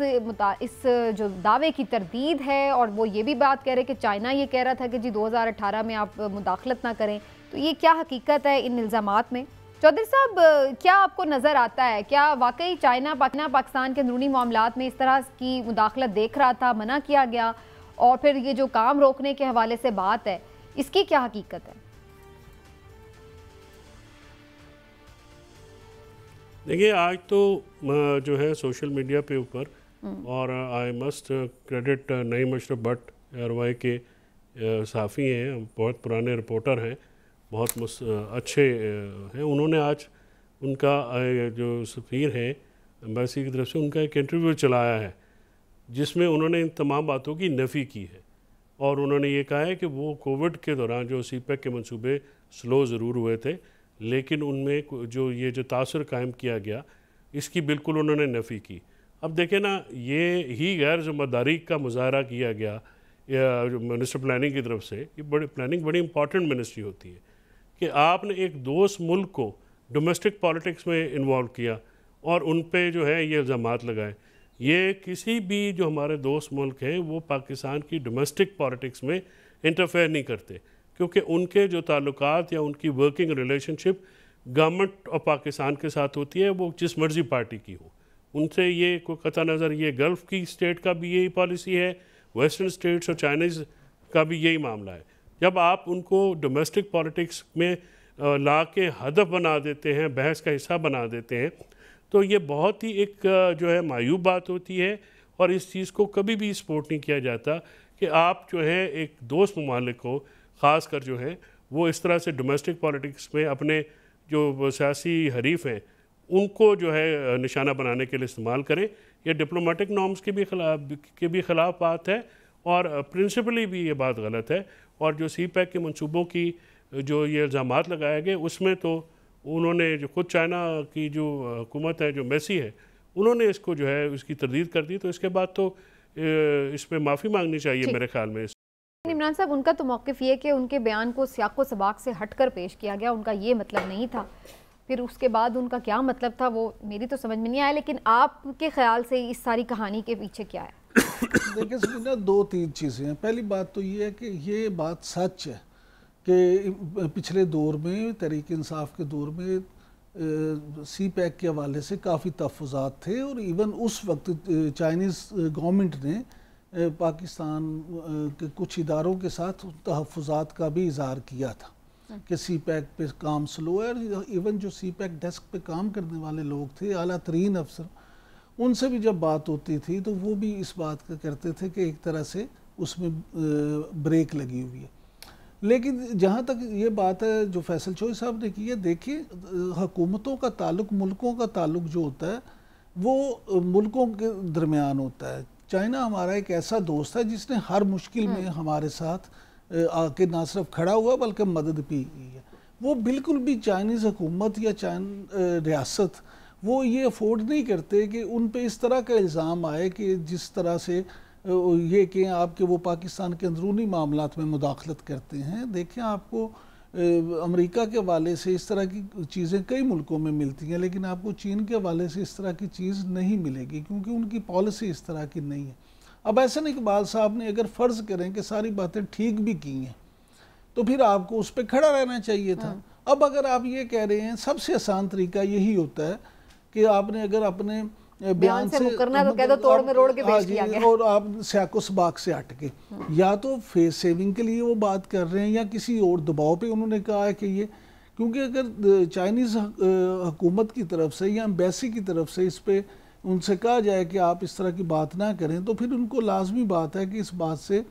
जो दावे की तरदीद है? और वो ये भी बात कह रहे कि चाइना ये कह रहा था कि जी 2018 में आप मुदाखलत ना करें, तो ये क्या हकीकत है इन इल्ज़ामात में? चौधरी साहब, क्या आपको नज़र आता है, क्या वाकई चाइना पाकिस्तान के अंदरूनी मामलात में इस तरह की मुदाखलत देख रहा था, मना किया गया, और फिर ये जो काम रोकने के हवाले से बात है, इसकी क्या हकीकत है? देखिए, आज तो जो है सोशल मीडिया पे ऊपर, और I must credit Naeem Ashraf Bhatt RY के सहाफ़ी हैं, बहुत पुराने रिपोर्टर हैं, बहुत अच्छे हैं। उन्होंने आज उनका जो सफ़ीर है एम्बेसी की तरफ से, उनका एक इंटरव्यू चलाया है जिसमें उन्होंने इन तमाम बातों की नफ़ी की है। और उन्होंने ये कहा है कि वो कोविड के दौरान जो सीपैक के मंसूबे स्लो ज़रूर हुए थे, लेकिन उनमें जो तासुर कायम किया गया, इसकी बिल्कुल उन्होंने नफ़ी की। अब देखें ना, ये ही गैर ज़िम्मेदारी का मुजाहरा किया गया या मिनिस्टर प्लानिंग की तरफ से। ये प्लानिंग बड़ी इंपॉर्टेंट मिनिस्ट्री होती है कि आपने एक दोस्त मुल्क को डोमेस्टिक पॉलिटिक्स में इन्वॉल्व किया और उन पे जो है ये इल्ज़ामात लगाए। ये किसी भी जो हमारे दोस्त मुल्क हैं वो पाकिस्तान की डोमेस्टिक पॉलिटिक्स में इंटरफेयर नहीं करते, क्योंकि उनके जो ताल्लुकात या उनकी working relationship government of Pakistan के साथ होती है, वो जिस मर्ज़ी पार्टी की हो। उनसे ये कोई कतई नज़र, ये गल्फ़ की स्टेट का भी यही पॉलिसी है, वेस्टर्न स्टेट्स और चाइनीज़ का भी यही मामला है। जब आप उनको डोमेस्टिक पॉलिटिक्स में ला के हदफ बना देते हैं, बहस का हिस्सा बना देते हैं, तो ये बहुत ही एक जो है मायूब बात होती है। और इस चीज़ को कभी भी सपोर्ट नहीं किया जाता कि आप जो है एक दोस्त ममालिक को, ख़ास कर जो है वो इस तरह से डोमेस्टिक पॉलिटिक्स में अपने जो सियासी हरीफ हैं उनको जो है निशाना बनाने के लिए इस्तेमाल करें। ये डिप्लोमेटिक नॉर्म्स के भी ख़िलाफ़ बात है, और प्रिंसिपली भी ये बात गलत है। और जो सीपैक के मंसूबों की जो ये इल्ज़ामात लगाए गए, उसमें तो उन्होंने जो खुद चाइना की जो हुकूमत है, जो मेसी है, उन्होंने इसको जो है उसकी तरदीद कर दी। तो इसके बाद तो इस पर माफ़ी मांगनी चाहिए मेरे ख्याल में। इमरान साहब, उनका तो मौक़िफ़ ये कि उनके बयान को सियाक़ो सबाक़ से हटकर पेश किया गया, उनका ये मतलब नहीं था। फिर उसके बाद उनका क्या मतलब था वो मेरी तो समझ में नहीं आया, लेकिन आपके ख्याल से इस सारी कहानी के पीछे क्या है? देखिए समीना, 2-3 चीज़ें हैं। पहली बात तो ये है कि ये बात सच है कि पिछले दौर में, तहरीक इंसाफ के दौर में सीपैक के हवाले से काफ़ी तहफ़्फ़ुज़ात थे, और इवन उस वक्त चाइनीज़ गवर्नमेंट ने पाकिस्तान के कुछ इदारों के साथ तहफ़्फ़ुज़ात का भी इज़हार किया था कि सीपैक पे काम स्लो है। और इवन जो सीपैक डेस्क पे काम करने वाले लोग थे, आला तरीन अफसर, उनसे भी जब बात होती थी तो वो भी इस बात का करते थे कि एक तरह से उसमें ब्रेक लगी हुई है। लेकिन जहाँ तक ये बात है जो फैसल चौधरी साहब ने की है, देखिए हुकूमतों का ताल्लुक, मुल्कों का ताल्लुक जो होता है वो मुल्कों के दरमियान होता है। चाइना हमारा एक ऐसा दोस्त है जिसने हर मुश्किल में हमारे साथ आके ना सिर्फ खड़ा हुआ बल्कि मदद भी की है। वो बिल्कुल भी चाइनीज़ हुकूमत या रियासत वो ये अफोर्ड नहीं करते कि उन पे इस तरह का इल्ज़ाम आए कि जिस तरह से ये कि आपके वो पाकिस्तान के अंदरूनी मामलात में मुदाखलत करते हैं। देखें, आपको अमेरिका के हवाले से इस तरह की चीज़ें कई मुल्कों में मिलती हैं, लेकिन आपको चीन के हवाले से इस तरह की चीज़ नहीं मिलेगी, क्योंकि उनकी पॉलिसी इस तरह की नहीं है। अब ऐसा इकबाल साहब ने अगर फ़र्ज़ करें कि सारी बातें ठीक भी की हैं, तो फिर आपको उस पर खड़ा रहना चाहिए था। अब अगर आप ये कह रहे हैं, सबसे आसान तरीका यही होता है कि आपने अगर अपने बयान से मुकरना तो कह दो, तोड़ में रोड़ के पेश किया गया, और आप सियाको सबाक से हट के या तो फेस सेविंग के लिए वो बात कर रहे हैं या किसी और दबाव पे उन्होंने कहा है कि ये, क्योंकि अगर चाइनीज़ हुकूमत की तरफ से या एम्बेसी की तरफ से इस पे उनसे कहा जाए कि आप इस तरह की बात ना करें, तो फिर उनको लाजमी बात है कि इस बात से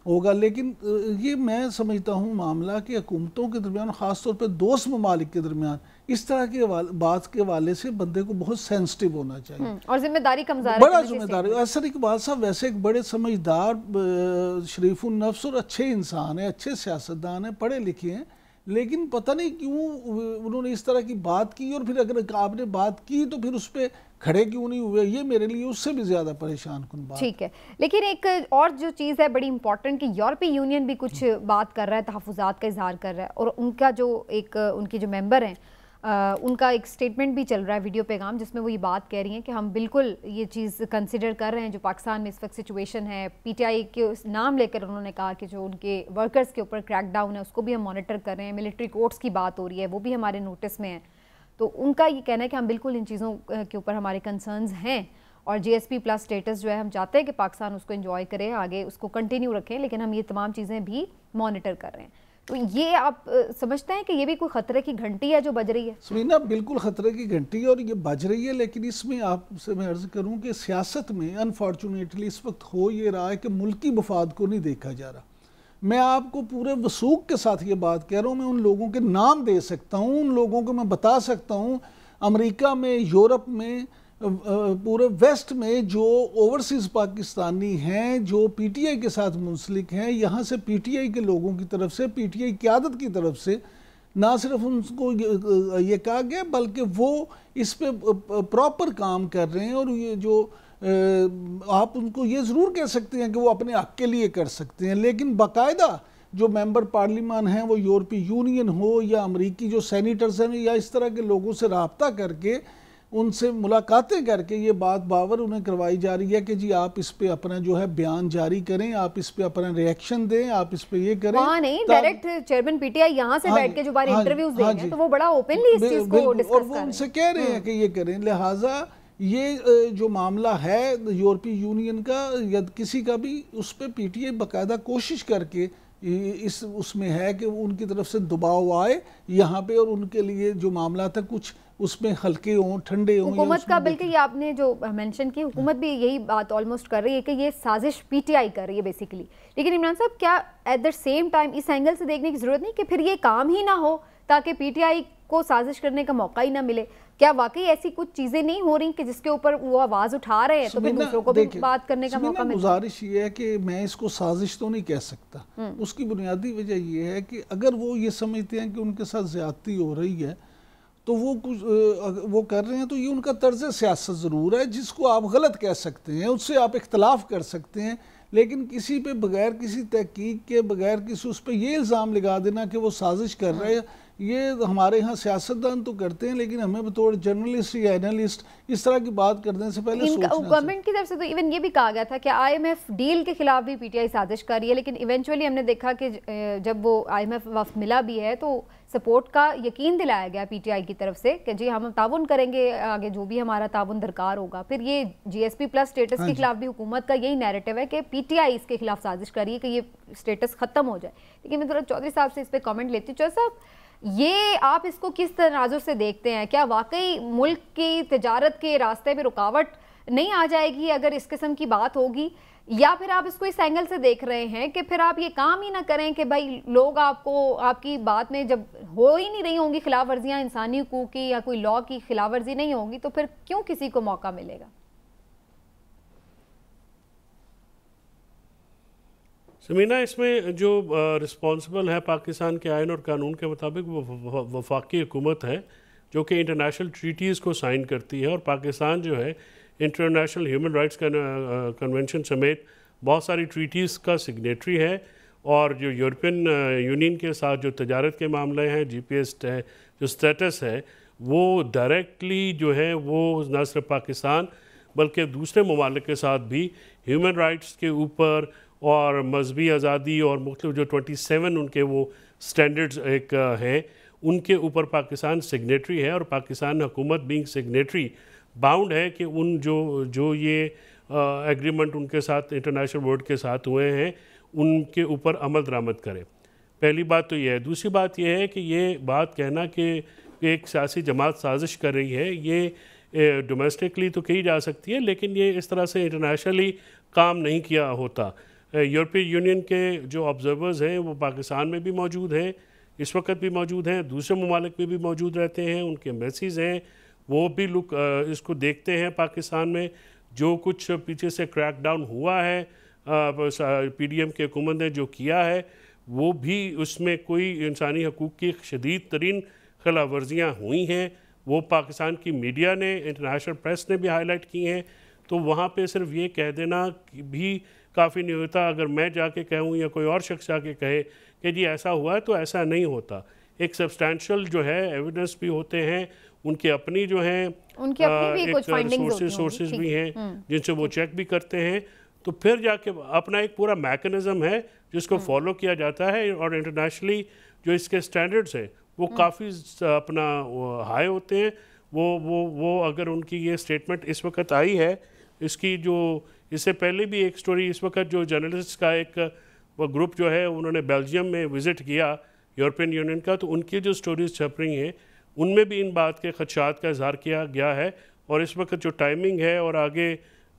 होगा। लेकिन ये मैं समझता हूँ मामला कि हुकूमतों के दरमियान, ख़ास तौर पे दोस्त ममालिक के दरमियान, इस तरह के बात के वाले से बंदे को बहुत सेंसिटिव होना चाहिए और जिम्मेदारी कमज़ार, बड़ा जिम्मेदार। असर इकबाल साहब वैसे एक बड़े समझदार, शरीफुन नफ्स और अच्छे इंसान हैं, अच्छे सियासतदान हैं, पढ़े लिखे हैं, लेकिन पता नहीं क्यों उन्होंने इस तरह की बात की, और फिर अगर आपने बात की तो फिर उस पर खड़े क्यों नहीं हुए, ये मेरे लिए उससे भी ज़्यादा परेशान कुन बात। ठीक है, लेकिन एक और जो चीज़ है बड़ी इंपॉर्टेंट कि यूरोपीय यूनियन भी कुछ बात कर रहा है, तहफ़्फ़ुज़ात का इजहार कर रहा है, और उनका जो एक उनके जो मेंबर हैं उनका एक स्टेटमेंट भी चल रहा है, वीडियो पैगाम, जिसमें वो ये बात कह रही हैं कि हम बिल्कुल ये चीज़ कंसिडर कर रहे हैं जो पाकिस्तान में इस वक्त सिचुएशन है। पीटीआई के नाम लेकर उन्होंने कहा कि जो उनके वर्कर्स के ऊपर क्रैकडाउन है उसको भी हम मॉनिटर कर रहे हैं, मिलिट्री कोर्ट्स की बात हो रही है वो भी हमारे नोटिस में है। तो उनका ये कहना है कि हम बिल्कुल इन चीज़ों के ऊपर हमारे कंसर्न्स हैं, और GSP प्लस स्टेटस जो है हम चाहते हैं कि पाकिस्तान उसको एंजॉय करे, आगे उसको कंटिन्यू रखें, लेकिन हम ये तमाम चीज़ें भी मॉनिटर कर रहे हैं। तो ये आप समझते हैं कि ये भी कोई खतरे की घंटी है जो बज रही है? समीना, बिल्कुल खतरे की घंटी है और ये बज रही है, लेकिन इसमें आपसे मैं अर्ज करूं कि सियासत में अनफॉर्चुनेटली इस वक्त हो ये रहा है कि मुल्की मफाद को नहीं देखा जा रहा। मैं आपको पूरे वसूख के साथ ये बात कह रहा हूँ, मैं उन लोगों के नाम दे सकता हूँ, उन लोगों को मैं बता सकता हूँ, अमेरिका में, यूरोप में, पूरे वेस्ट में जो ओवरसीज़ पाकिस्तानी हैं जो पीटीआई के साथ मुंसलिक हैं, यहाँ से पीटीआई के लोगों की तरफ से, पीटीआई क़यादत की तरफ से ना सिर्फ उनको ये कहा गया बल्कि वो इस पे प्रॉपर काम कर रहे हैं। और ये जो आप उनको ये ज़रूर कह सकते हैं कि वो अपने हक़ के लिए कर सकते हैं, लेकिन बाकायदा जो मेंबर पार्लियामान हैं, वो यूरोपीय यूनियन हो या अमरीकी जो सेनेटर्स हैं या इस तरह के लोगों से रब्ता करके, उनसे मुलाकातें करके ये बात बावर उन्हें करवाई जा रही है कि जी आप इस पे अपना जो है बयान जारी करें, आप इस पे अपना रिएक्शन दें, आप इस पे ये करें। वहाँ नहीं, डायरेक्ट चेयरमैन पीटीआई यहाँ से बैठ के जो बारे इंटरव्यूज दे रहे हैं तो वो बड़ा ओपनली इस चीज को डिस्कस कर रहे हैं, और वो उनसे कह रहे हैं कि ये करें। लिहाजा ये जो मामला है यूरोपीय यूनियन का या किसी का भी, उस पर पीटीआई बाकायदा कोशिश करके इस उसमें है कि उनकी तरफ से दबाव आए यहाँ पे, और उनके लिए जो मामला था कुछ उसमें हल्के हों, ठंडे हों। हुकूमत का, बल्कि ये आपने जो मेंशन की, हुकूमत भी यही बात ऑलमोस्ट कर रही है कि ये साजिश पीटीआई कर रही है बेसिकली। लेकिन इमरान साहब, क्या एट द सेम टाइम इस एंगल से देखने की जरूरत नहीं कि फिर ये काम ही ना हो ताकि पीटीआई को साजिश करने का मौका ही ना मिले? क्या वाकई ऐसी कुछ चीजें नहीं हो रही कि जिसके ऊपर वो आवाज उठा रहे हैं तो फिर दूसरों को भी बात करने का मौका मिले? गुजारिश ये है कि मैं इसको साजिश तो नहीं कह सकता। उसकी बुनियादी वजह ये है कि अगर वो ये समझते हैं कि उनके साथ ज्यादती हो रही है तो वो कुछ वो कर रहे हैं, तो ये उनका तर्ज सियासत ज़रूर है जिसको आप गलत कह सकते हैं, उससे आप इख्तलाफ कर सकते हैं, लेकिन किसी पे बगैर किसी तहकीक के, बगैर किसी उस पर ये इल्ज़ाम लगा देना कि वो साजिश कर रहे हैं, ये हमारे यहाँ सियासतदान तो करते हैं, लेकिन हमें बतौर जर्नलिस्ट या एनालिस्ट इस तरह की बात करने से पहले गवर्नमेंट की तरफ से तो इवन ये भी कहा गया था कि IMF डील के खिलाफ भी पीटीआई साजिश कर रही है, लेकिन इवेंचुअली हमने देखा कि जब वो IMF वफ्द मिला भी है तो सपोर्ट का यकीन दिलाया गया पीटीआई की तरफ से कि जी हम ताउन करेंगे, आगे जो भी हमारा ताउन दरकार होगा। फिर ये GSP प्लस स्टेटस के खिलाफ भी हुकूमत का यही नैरेटिव है कि पीटीआई इसके खिलाफ साजिश कर रही है कि ये स्टेटस खत्म हो जाए। लेकिन मैं थोड़ा चौधरी साहब से इस पर कॉमेंट लेती हूँ। चौधरी साहब, ये आप इसको किस तराजू से देखते हैं? क्या वाकई मुल्क की तिजारत के रास्ते पे रुकावट नहीं आ जाएगी अगर इस किस्म की बात होगी, या फिर आप इसको इस एंगल से देख रहे हैं कि फिर आप ये काम ही ना करें कि भाई लोग आपको, आपकी बात में जब हो ही नहीं रही होंगी खिलाफ वर्जियाँ, इंसानी हकूक़ की या कोई लॉ की खिलाफ वर्जी नहीं होगी, तो फिर क्यों किसी को मौका मिलेगा? समीना, इसमें जो रिस्पॉन्सिबल है पाकिस्तान के आइन और कानून के मुताबिक वो वफाकी हुकूमत है जो कि इंटरनेशनल ट्रीटीज़ को साइन करती है, और पाकिस्तान जो है इंटरनेशनल ह्यूमन राइट्स कन्वेंशन समेत बहुत सारी ट्रीटीज़ का सिग्नेटरी है। और जो यूरोपियन यूनियन के साथ जो तजारत के मामले हैं, GPS जो स्टेटस है, वो डायरेक्टली जो है वो न सिर्फ पाकिस्तान बल्कि दूसरे ममालिक के साथ भी ह्यूमन राइट्स के ऊपर और मजहबी आज़ादी और मुख्तलिफ जो 27 उनके वो स्टैंडर्ड्स एक हैं, उनके ऊपर पाकिस्तान सिग्नेटरी है। और पाकिस्तान हुकूमत बीइंग सिग्नेटरी बाउंड है कि उन जो ये एग्रीमेंट उनके साथ इंटरनेशनल वर्ल्ड के साथ हुए हैं उनके ऊपर अमल दरामद करे। पहली बात तो ये है। दूसरी बात ये है कि ये बात कहना कि एक सियासी जमात साजिश कर रही है, ये डोमेस्टिकली तो कही जा सकती है, लेकिन ये इस तरह से इंटरनेशनली काम नहीं किया होता। यूरोपीय यूनियन के जो ऑब्जर्वर्स हैं वो पाकिस्तान में भी मौजूद हैं, इस वक्त भी मौजूद हैं, दूसरे ममालिक में भी मौजूद रहते हैं, उनके एम्बेसीज़ हैं, वो भी लोग इसको देखते हैं। पाकिस्तान में जो कुछ पीछे से क्रैकडाउन हुआ है, PDM के हुकूमत ने जो किया है, वो भी उसमें कोई इंसानी हकूक़ की शदीद तरीन खिलाफ वर्जियाँ हुई हैं, वो पाकिस्तान की मीडिया ने, इंटरनेशनल प्रेस ने भी हाईलाइट की हैं। तो वहाँ पे सिर्फ ये कह देना भी काफ़ी नहीं होता। अगर मैं जाके कहूँ या कोई और शख्स जाके कहे कि जी ऐसा हुआ है, तो ऐसा नहीं होता। एक सब्सटैंशियल जो है एविडेंस भी होते हैं, उनके अपनी जो हैं उनकी अपनी भी कुछ सोर्सेज भी हैं जिनसे वो चेक भी करते हैं। तो फिर जाके अपना एक पूरा मैकेनिज़्म है जिसको फॉलो किया जाता है, और इंटरनेशनली जो इसके स्टैंडर्ड्स हैं वो काफ़ी अपना हाई होते हैं। वो अगर उनकी ये स्टेटमेंट इस वक्त आई है, इसकी जो इससे पहले भी एक स्टोरी इस वक्त जो जर्नलिस्ट का एक ग्रुप जो है उन्होंने बेल्जियम में विज़िट किया यूरोपियन यूनियन का, तो उनकी जो स्टोरीज छप रही हैं उनमें भी इन बात के खदशात का इजहार किया गया है। और इस वक्त जो टाइमिंग है और आगे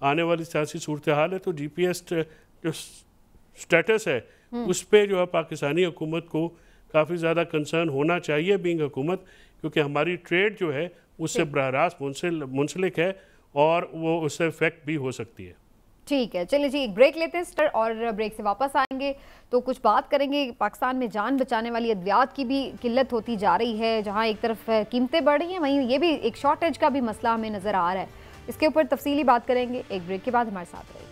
आने वाली सियासी सूरत हाल है, तो GPS जो स्टेटस है उस पर जो है पाकिस्तानी हुकूमत को काफ़ी ज़्यादा कंसर्न होना चाहिए बीइंग हुकूमत, क्योंकि हमारी ट्रेड जो है उससे बराह रास्त मुंसलिक है और वो उससे इफेक्ट भी हो सकती है। ठीक है, चलिए जी एक ब्रेक लेते हैं सर, और ब्रेक से वापस आएंगे तो कुछ बात करेंगे। पाकिस्तान में जान बचाने वाली अद्वियात की भी किल्लत होती जा रही है, जहां एक तरफ कीमतें बढ़ रही हैं, वहीं ये भी एक शॉर्टेज का भी मसला हमें नज़र आ रहा है। इसके ऊपर तफसीली बात करेंगे एक ब्रेक के बाद। हमारे साथ रहिए।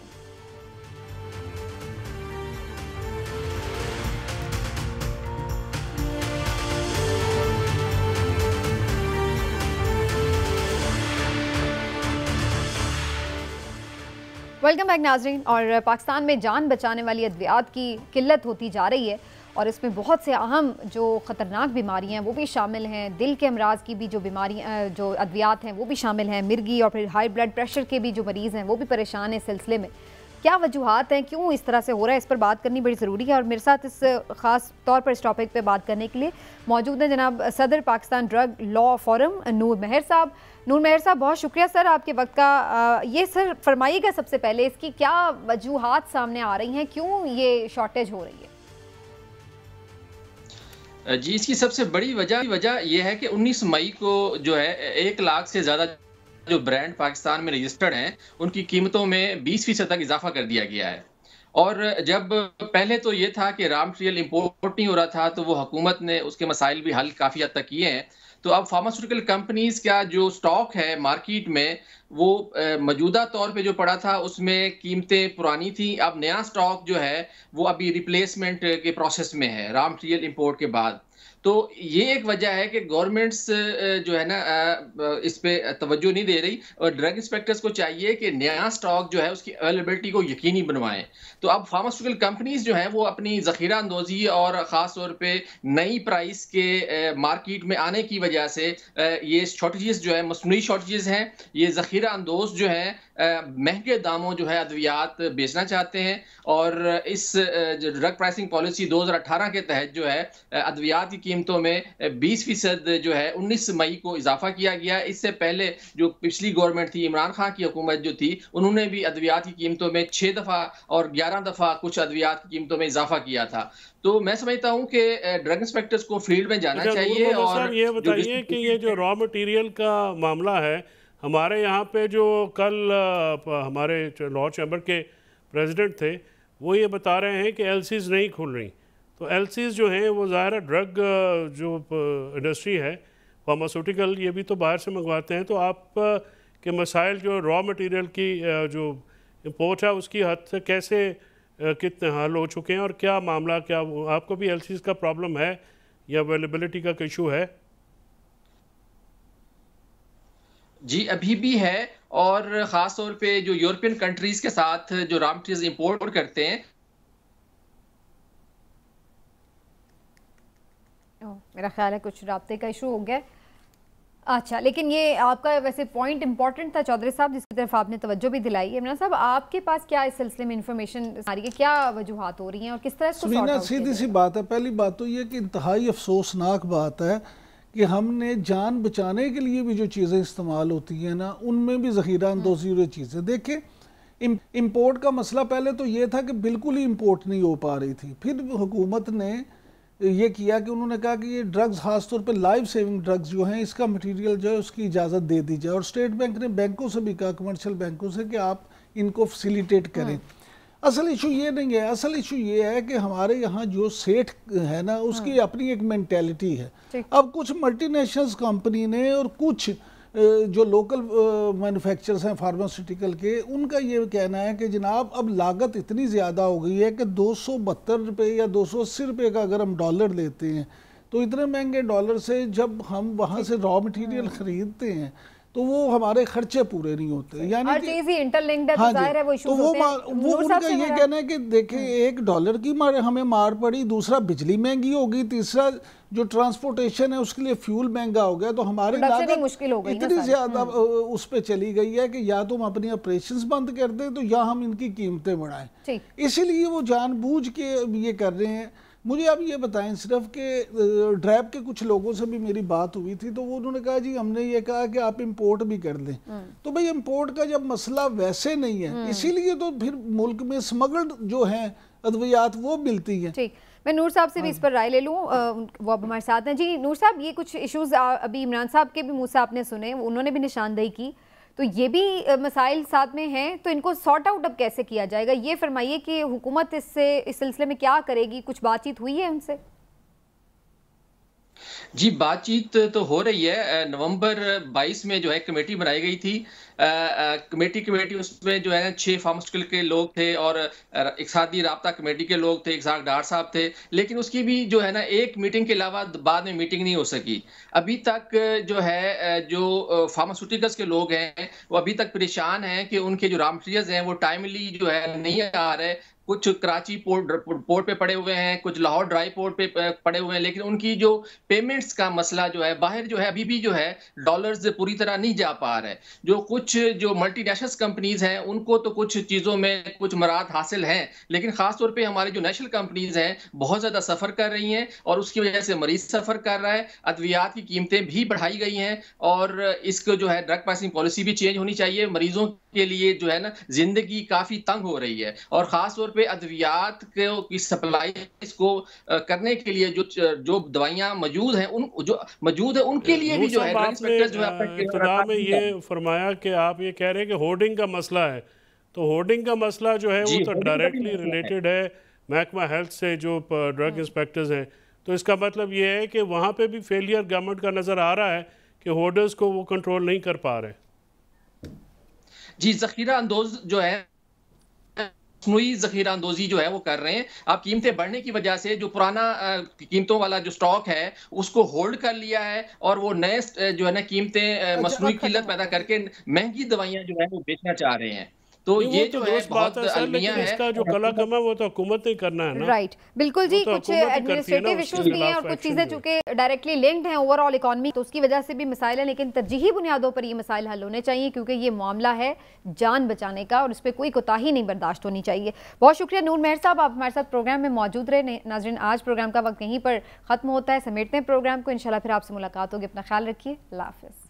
वेलकम बैक नाजरीन। और पाकिस्तान में जान बचाने वाली अद्वियात की किल्लत होती जा रही है, और इसमें बहुत से अहम जो ख़तरनाक बीमारियां हैं वो भी शामिल हैं। दिल के अमराज की भी जो बीमारियां, जो अद्वियात हैं वो भी शामिल हैं। मिर्गी और फिर हाई ब्लड प्रेशर के भी जो मरीज़ हैं वो भी परेशान हैं। इस सिलसिले में क्या वजूहात हैं, क्यों इस तरह से हो रहा है, इस पर बात करनी बड़ी ज़रूरी है। और मेरे साथ इस ख़ास तौर पर इस टॉपिक पे बात करने के लिए मौजूद हैं जनाब सदर पाकिस्तान ड्रग लॉ फोरम नूर मेहर साहब। नूर मेहर साहब, बहुत शुक्रिया सर आपके वक्त का। ये सर फरमाइएगा सबसे पहले इसकी क्या वजूहात सामने आ रही हैं, क्यों ये शॉर्टेज हो रही है? जी, इसकी सबसे बड़ी वजह यह है कि 19 मई को जो है 1 लाख से ज़्यादा जो ब्रांड पाकिस्तान में रजिस्टर्ड हैं उनकी कीमतों में 20% तक इजाफा कर दिया गया है। और जब पहले तो ये था कि रॉ मटेरियल इंपोर्ट नहीं हो रहा था, तो वो हुकूमत ने उसके मसाइल भी हल काफ़ी हद तक किए हैं। तो अब फार्मास्यूटिकल कंपनीज का जो स्टॉक है मार्केट में, वो मौजूदा तौर पे जो पड़ा था उसमें कीमतें पुरानी थी। अब नया स्टॉक जो है वो अभी रिप्लेसमेंट के प्रोसेस में है रॉ मटेरियल इंपोर्ट के बाद। तो ये एक वजह है कि गवर्नमेंट्स जो है ना इस पे तवज्जो नहीं दे रही, और ड्रग इंस्पेक्टर्स को चाहिए कि नया स्टॉक जो है उसकी अवेलेबिलिटी को यकीनी बनवाएं। तो अब फार्मास्यूटिकल कंपनीज जो हैं वो अपनी ज़ख़ीरा अंदोज़ी और ख़ास तौर पे नई प्राइस के मार्केट में आने की वजह से ये शॉर्टेजेस जो है मसनूई शॉर्टेजेस हैं, ये ज़ख़ीरा अंदोज़ जो है महंगे दामों जो है अद्वियात बेचना चाहते हैं। और इस ड्रग प्राइसिंग पॉलिसी 2018 के तहत जो है अद्वियात की कीमतों में 20% जो है 19 मई को इजाफा किया गया। इससे पहले जो पिछली गवर्नमेंट थी, इमरान खान की हुकूमत जो थी, उन्होंने भी अद्वियात की कीमतों में 6 दफ़ा और 11 दफ़ा कुछ अद्वियात की कीमतों में इजाफा किया था। तो मैं समझता हूँ कि ड्रग इंस्पेक्टर्स को फील्ड में जाना चाहिए। और ये बताइए कि ये जो रॉ मटेरियल का मामला है, हमारे यहाँ पे जो कल हमारे लॉ चैम्बर के प्रेसिडेंट थे वो ये बता रहे हैं कि एलसीज नहीं खुल रही। तो एलसीज जो हैं वो ज़ाहिर ड्रग जो इंडस्ट्री है फार्मास्यूटिकल, ये भी तो बाहर से मंगवाते हैं। तो आप के मसाइल जो रॉ मटेरियल की जो इम्पोर्ट है उसकी हद से कैसे कितने हल हो चुके हैं, और क्या मामला, क्या आपको भी एलसीज का प्रॉब्लम है या अवेलेबिलिटी का इशू है? जी, अभी भी है। और ख़ास तौर पे जो यूरोपियन कंट्रीज़ के साथ जो रॉ मटेरियल्स इंपोर्ट करते हैं। मेरा ख्याल है कुछ राब्ते का इशू हो गया। अच्छा, लेकिन ये आपका वैसे पॉइंट इंपॉर्टेंट था चौधरी साहब, जिसकी तरफ आपने तवज्जो भी दिलाई है। इमरान साहब, आपके पास क्या इस सिलसिले में इंफॉर्मेशन आ रही है, क्या वजूहात हो रही हैं और किस तरह से? सीधी सी बात है। पहली बात तो ये कि इंतहाई अफसोसनाक बात है कि हमने जान बचाने के लिए भी जो चीज़ें इस्तेमाल होती हैं ना, उनमें भी ज़ख़ीरा अंदोज़ी और चीज़ें। देखिए, इम्पोर्ट का मसला पहले तो ये था कि बिल्कुल ही इम्पोर्ट नहीं हो पा रही थी। फिर हुकूमत ने ये किया कि उन्होंने कहा कि ये ड्रग्स, खासतौर पे लाइफ सेविंग ड्रग्स जो हैं, इसका मटेरियल जो है उसकी इजाज़त दे दी जाए। और स्टेट बैंक ने बैंकों से भी कहा, कमर्शियल बैंकों से, कि आप इनको फैसिलिटेट करें। असल इशू ये नहीं है, असल इशू ये है कि हमारे यहाँ जो सेठ है ना उसकी अपनी एक मेंटेलिटी है। अब कुछ मल्टीनेशनल्स कंपनी ने और कुछ जो लोकल मैन्युफैक्चरर्स हैं फार्मास्यूटिकल के, उनका ये कहना है कि जनाब अब लागत इतनी ज़्यादा हो गई है कि 272 रुपये या 280 रुपये का अगर हम डॉलर लेते हैं तो इतने महंगे डॉलर से जब हम वहाँ से रॉ मटेरियल ख़रीदते हैं तो वो हमारे खर्चे पूरे नहीं होते, यानी हर चीज़ ही इंटरलिंक्ड है, तो जाहिर है वो इश्यूज होते हैं। वो उनका ये कहना है कि देखिए $1 की हमें मार पड़ी, दूसरा बिजली महंगी होगी, तीसरा जो ट्रांसपोर्टेशन है उसके लिए फ्यूल महंगा हो गया, तो हमारी लागत मुश्किल हो गई, इतनी ज्यादा उस पे चली गई है कि या तो हम अपनी ऑपरेशंस बंद कर दें तो या हम इनकी कीमतें बढ़ाएं। इसीलिए वो जानबूझ के ये कर रहे हैं। मुझे अब ये बताएं सिर्फ कि ड्रैब के कुछ लोगों से भी मेरी बात हुई थी, तो वो उन्होंने कहा जी हमने ये कहा कि आप इंपोर्ट भी कर लें। तो भाई इंपोर्ट का जब मसला वैसे नहीं है, इसीलिए तो फिर मुल्क में स्मगल्ड जो हैं अद्वियात वो मिलती हैं। ठीक, मैं नूर साहब से भी इस पर राय ले लूँ, वो अब हमारे साथ हैं। जी नूर साहब, ये कुछ इश्यूज अभी इमरान साहब के भी मुँह से आपने सुने, उन्होंने भी निशानदेही की, तो ये भी मसाइल साथ में हैं, तो इनको सॉर्ट आउट अब कैसे किया जाएगा? ये फरमाइए कि हुकूमत इस सिलसिले में क्या करेगी, कुछ बातचीत हुई है उनसे? जी बातचीत तो हो रही है। नवंबर 22 में जो है कमेटी बनाई गई थी। कमेटी उसमें जो है 6 फार्मास्यूटिकल के लोग थे और इक़्तिसादी राब्ता कमेटी के लोग थे, इकसाक डार साहब थे, लेकिन उसकी भी जो है ना एक मीटिंग के अलावा बाद में मीटिंग नहीं हो सकी। अभी तक जो है जो फार्मास्यूटिकल्स के लोग हैं वो अभी तक परेशान हैं कि उनके जो रॉ मटेरियल्स हैं वो टाइमली जो है नहीं आ रहे। कुछ कराची पोर्ट पे पड़े हुए हैं, कुछ लाहौर ड्राई पोर्ट पे पड़े हुए हैं, लेकिन उनकी जो पेमेंट्स का मसला जो है बाहर जो है अभी भी जो है डॉलर्स पूरी तरह नहीं जा पा रहे। जो कुछ जो मल्टीनेशनल कंपनीज हैं उनको तो कुछ चीज़ों में कुछ मराद हासिल हैं, लेकिन खासतौर पे हमारी जो नेशनल कंपनीज हैं बहुत ज़्यादा सफ़र कर रही हैं और उसकी वजह से मरीज सफ़र कर रहा है। अद्वियात की कीमतें भी बढ़ाई गई हैं और इसको जो है ड्रग प्राइसिंग पॉलिसी भी चेंज होनी चाहिए। मरीजों के लिए जो है ना जिंदगी काफ़ी तंग हो रही है और ख़ास तौर पे अद्वियात की सप्लाई को करने के लिए जो दवाइयां मौजूद हैं उनके लिए भी जो है ड्रग इंस्पेक्टर जो है में ये फरमाया कि आप ये कह रहे हैं कि होर्डिंग का मसला है, तो होर्डिंग का मसला जो है वो तो डायरेक्टली रिलेटेड है महकमा हेल्थ से जो ड्रग इंस्पेक्टर्स हैं, तो इसका मतलब ये है कि वहाँ पे भी फेलियर गवर्नमेंट का नज़र आ रहा है कि होर्डर्स को वो कंट्रोल नहीं कर पा रहे। जी ज़ख़ीरा अंदोज जो है मसनूई ज़ख़ीरा अंदोज़ी जो है वो कर रहे हैं। अब कीमतें बढ़ने की वजह से जो पुराना कीमतों वाला जो स्टॉक है उसको होल्ड कर लिया है और वो नए जो है ना कीमतें मसनूई किल्लत पैदा करके महंगी दवाइयाँ जो है वो बेचना चाह रहे हैं। तो ये जो है बहुत अलमिया है, इसका जो कला कमा वो तो हुकूमत ही करना है ना। राइट, बिल्कुल जी। कुछ एडमिनिस्ट्रेटिव इश्यूज भी हैं और कुछ चीज़ें चूंकि डायरेक्टली लिंक्ड हैं ओवरऑल इकॉनमी, तो उसकी वजह से भी मसाइल हैं, लेकिन तरजीही बुनियादों पर ये मसाइल हल होने चाहिए क्योंकि ये मामला है जान बचाने का और इस पर कोई कोताही नहीं बर्दाश्त होनी चाहिए। बहुत शुक्रिया नूर मेहर साहब, आप हमारे साथ प्रोग्राम में मौजूद रहे। नाज़रीन, आज प्रोग्राम का वक्त यहीं पर ख़त्म होता है, समेटते हैं प्रोग्राम को। इंशाल्लाह फिर आपसे मुलाकात होगी। अपना ख्याल रखिए, अल्लाह हाफ़िज़।